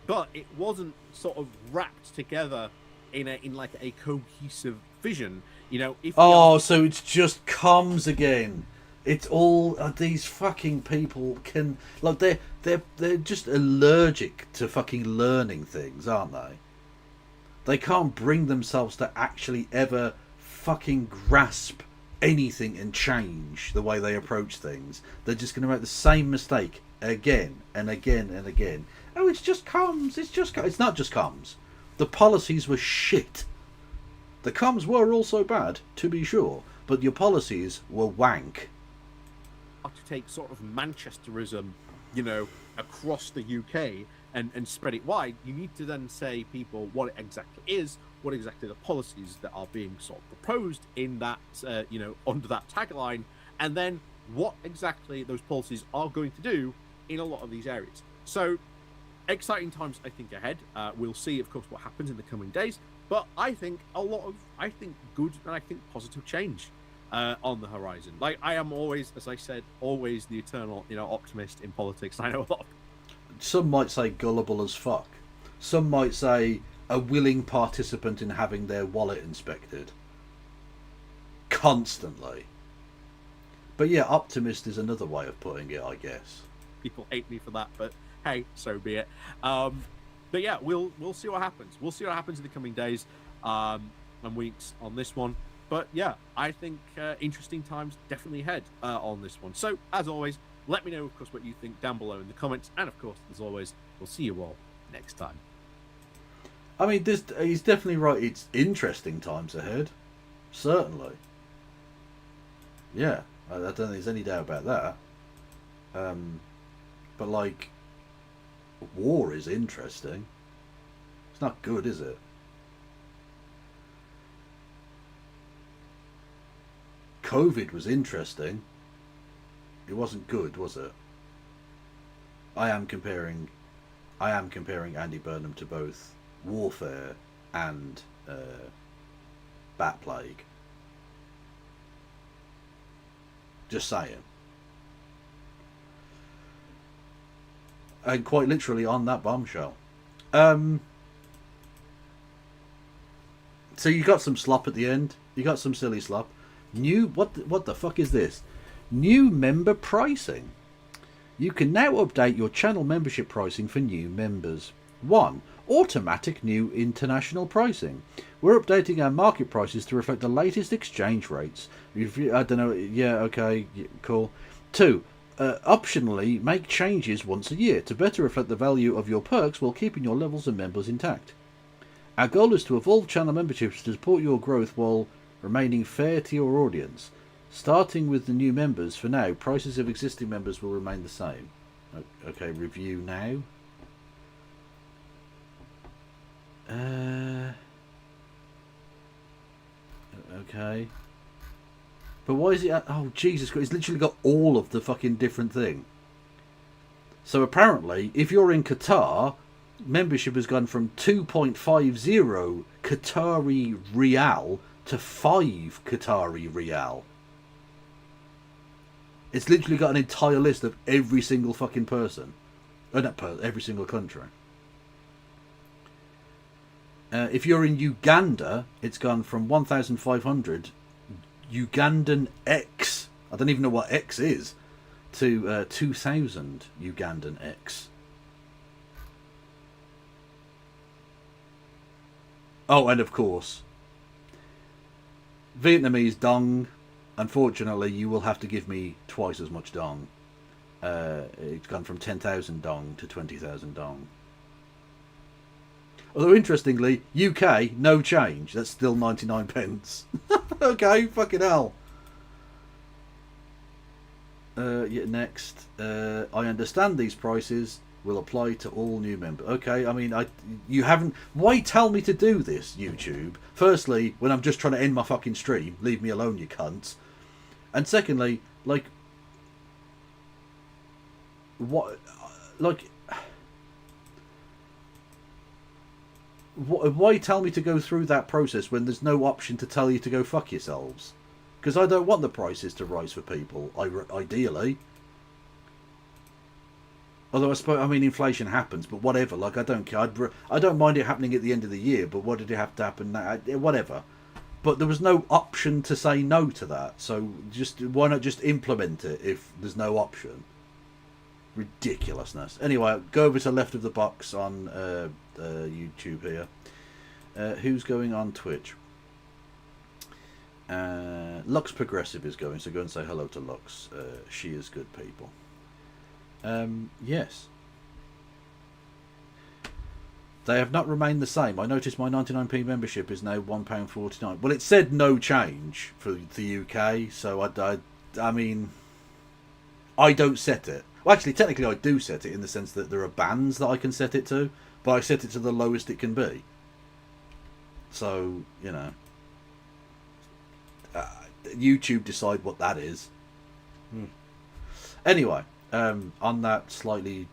But it wasn't sort of wrapped together in like a cohesive vision. You know, if so it's just comms again. It's all these fucking people can, like, they're just allergic to fucking learning things, aren't they? They can't bring themselves to actually ever fucking grasp anything and change the way they approach things. They're just going to make the same mistake again and again and again. Oh, it's just comms. It's not just comms. The policies were shit. The comms were also bad, to be sure, but your policies were wank. To take sort of Manchesterism, you know, across the UK and spread it wide, you need to then say people what it exactly is, what exactly the policies that are being sort of proposed in that, you know, under that tagline, and then what exactly those policies are going to do in a lot of these areas. So, exciting times, I think, ahead. We'll see, of course, what happens in the coming days, but I think good and I think positive change on the horizon. Like, I am always, as I said, always the eternal, you know, optimist in politics. I know a lot of... Some might say gullible as fuck. Some might say a willing participant in having their wallet inspected. Constantly. But yeah, optimist is another way of putting it, I guess. People hate me for that, but hey, so be it. But yeah, we'll see what happens. We'll see what happens in the coming days and weeks on this one. But yeah, I think interesting times definitely ahead on this one. So, as always, let me know, of course, what you think down below in the comments. And, of course, as always, we'll see you all next time. I mean, he's definitely right. It's interesting times ahead. Certainly. Yeah, I don't think there's any doubt about that. But, like, war is interesting. It's not good, is it? COVID was interesting. It wasn't good, was it? I am comparing I am comparing Andy Burnham to both warfare and bat plague. Just saying. And quite literally on that bombshell. So you got some slop at the end. You got some silly slop. What the fuck is this? New member pricing. You can now update your channel membership pricing for new members. 1. Automatic new international pricing. We're updating our market prices to reflect the latest exchange rates. I don't know. Yeah, okay, cool. 2. Optionally, make changes once a year to better reflect the value of your perks while keeping your levels and members intact. Our goal is to evolve channel memberships to support your growth while remaining fair to your audience. Starting with the new members, for now, prices of existing members will remain the same. Okay, review now. Okay. But why is it... Oh, Jesus Christ. It's literally got all of the fucking different thing. So apparently, if you're in Qatar, membership has gone from 2.50 Qatari Rial to 5 Qatari Rial. It's literally got an entire list of every single fucking person. Every single country. If you're in Uganda, it's gone from 1,500 Ugandan X. I don't even know what X is. To 2,000 Ugandan X. Oh, and of course, Vietnamese dong. Unfortunately, you will have to give me twice as much dong. It's gone from 10,000 dong to 20,000 dong. Although, interestingly, UK, no change. That's still 99 pence. Okay, fucking hell. Yeah, next. I understand these prices will apply to all new members. Okay, I mean, you haven't... Why tell me to do this, YouTube? Firstly, when I'm just trying to end my fucking stream, leave me alone, you cunts. And secondly, like... What... Like... Why tell me to go through that process when there's no option to tell you to go fuck yourselves? Because I don't want the prices to rise for people, ideally. Although I suppose, I mean, inflation happens, but whatever. Like, I don't care. I don't mind it happening at the end of the year, but what did it have to happen now? Whatever. But there was no option to say no to that. So just why not just implement it if there's no option? Ridiculousness. Anyway, go over to left of the box on YouTube here. Who's going on Twitch? Lux Progressive is going, so go and say hello to Lux. She is good people. Yes. They have not remained the same. I noticed my 99p membership is now £1.49. Well, it said no change for the UK, so I mean, I don't set it. Well, actually, technically I do set it in the sense that there are bands that I can set it to, but I set it to the lowest it can be. So, you know, YouTube decide what that is. Anyway, on that slightly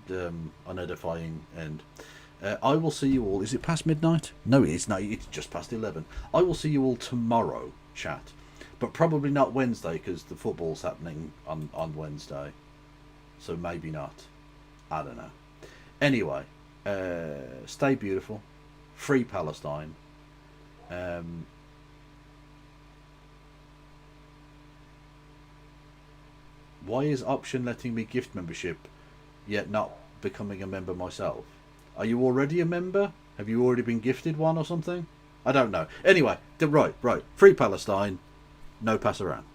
unedifying end, I will see you all. Is it past midnight? No, it is not. It's just past 11. I will see you all tomorrow, chat, but probably not Wednesday because the football's happening on Wednesday. So maybe not. I don't know. Anyway, stay beautiful. Free Palestine. Why is option letting me gift membership yet not becoming a member myself? Are you already a member? Have you already been gifted one or something? I don't know. Anyway, right. Free Palestine. No pass around.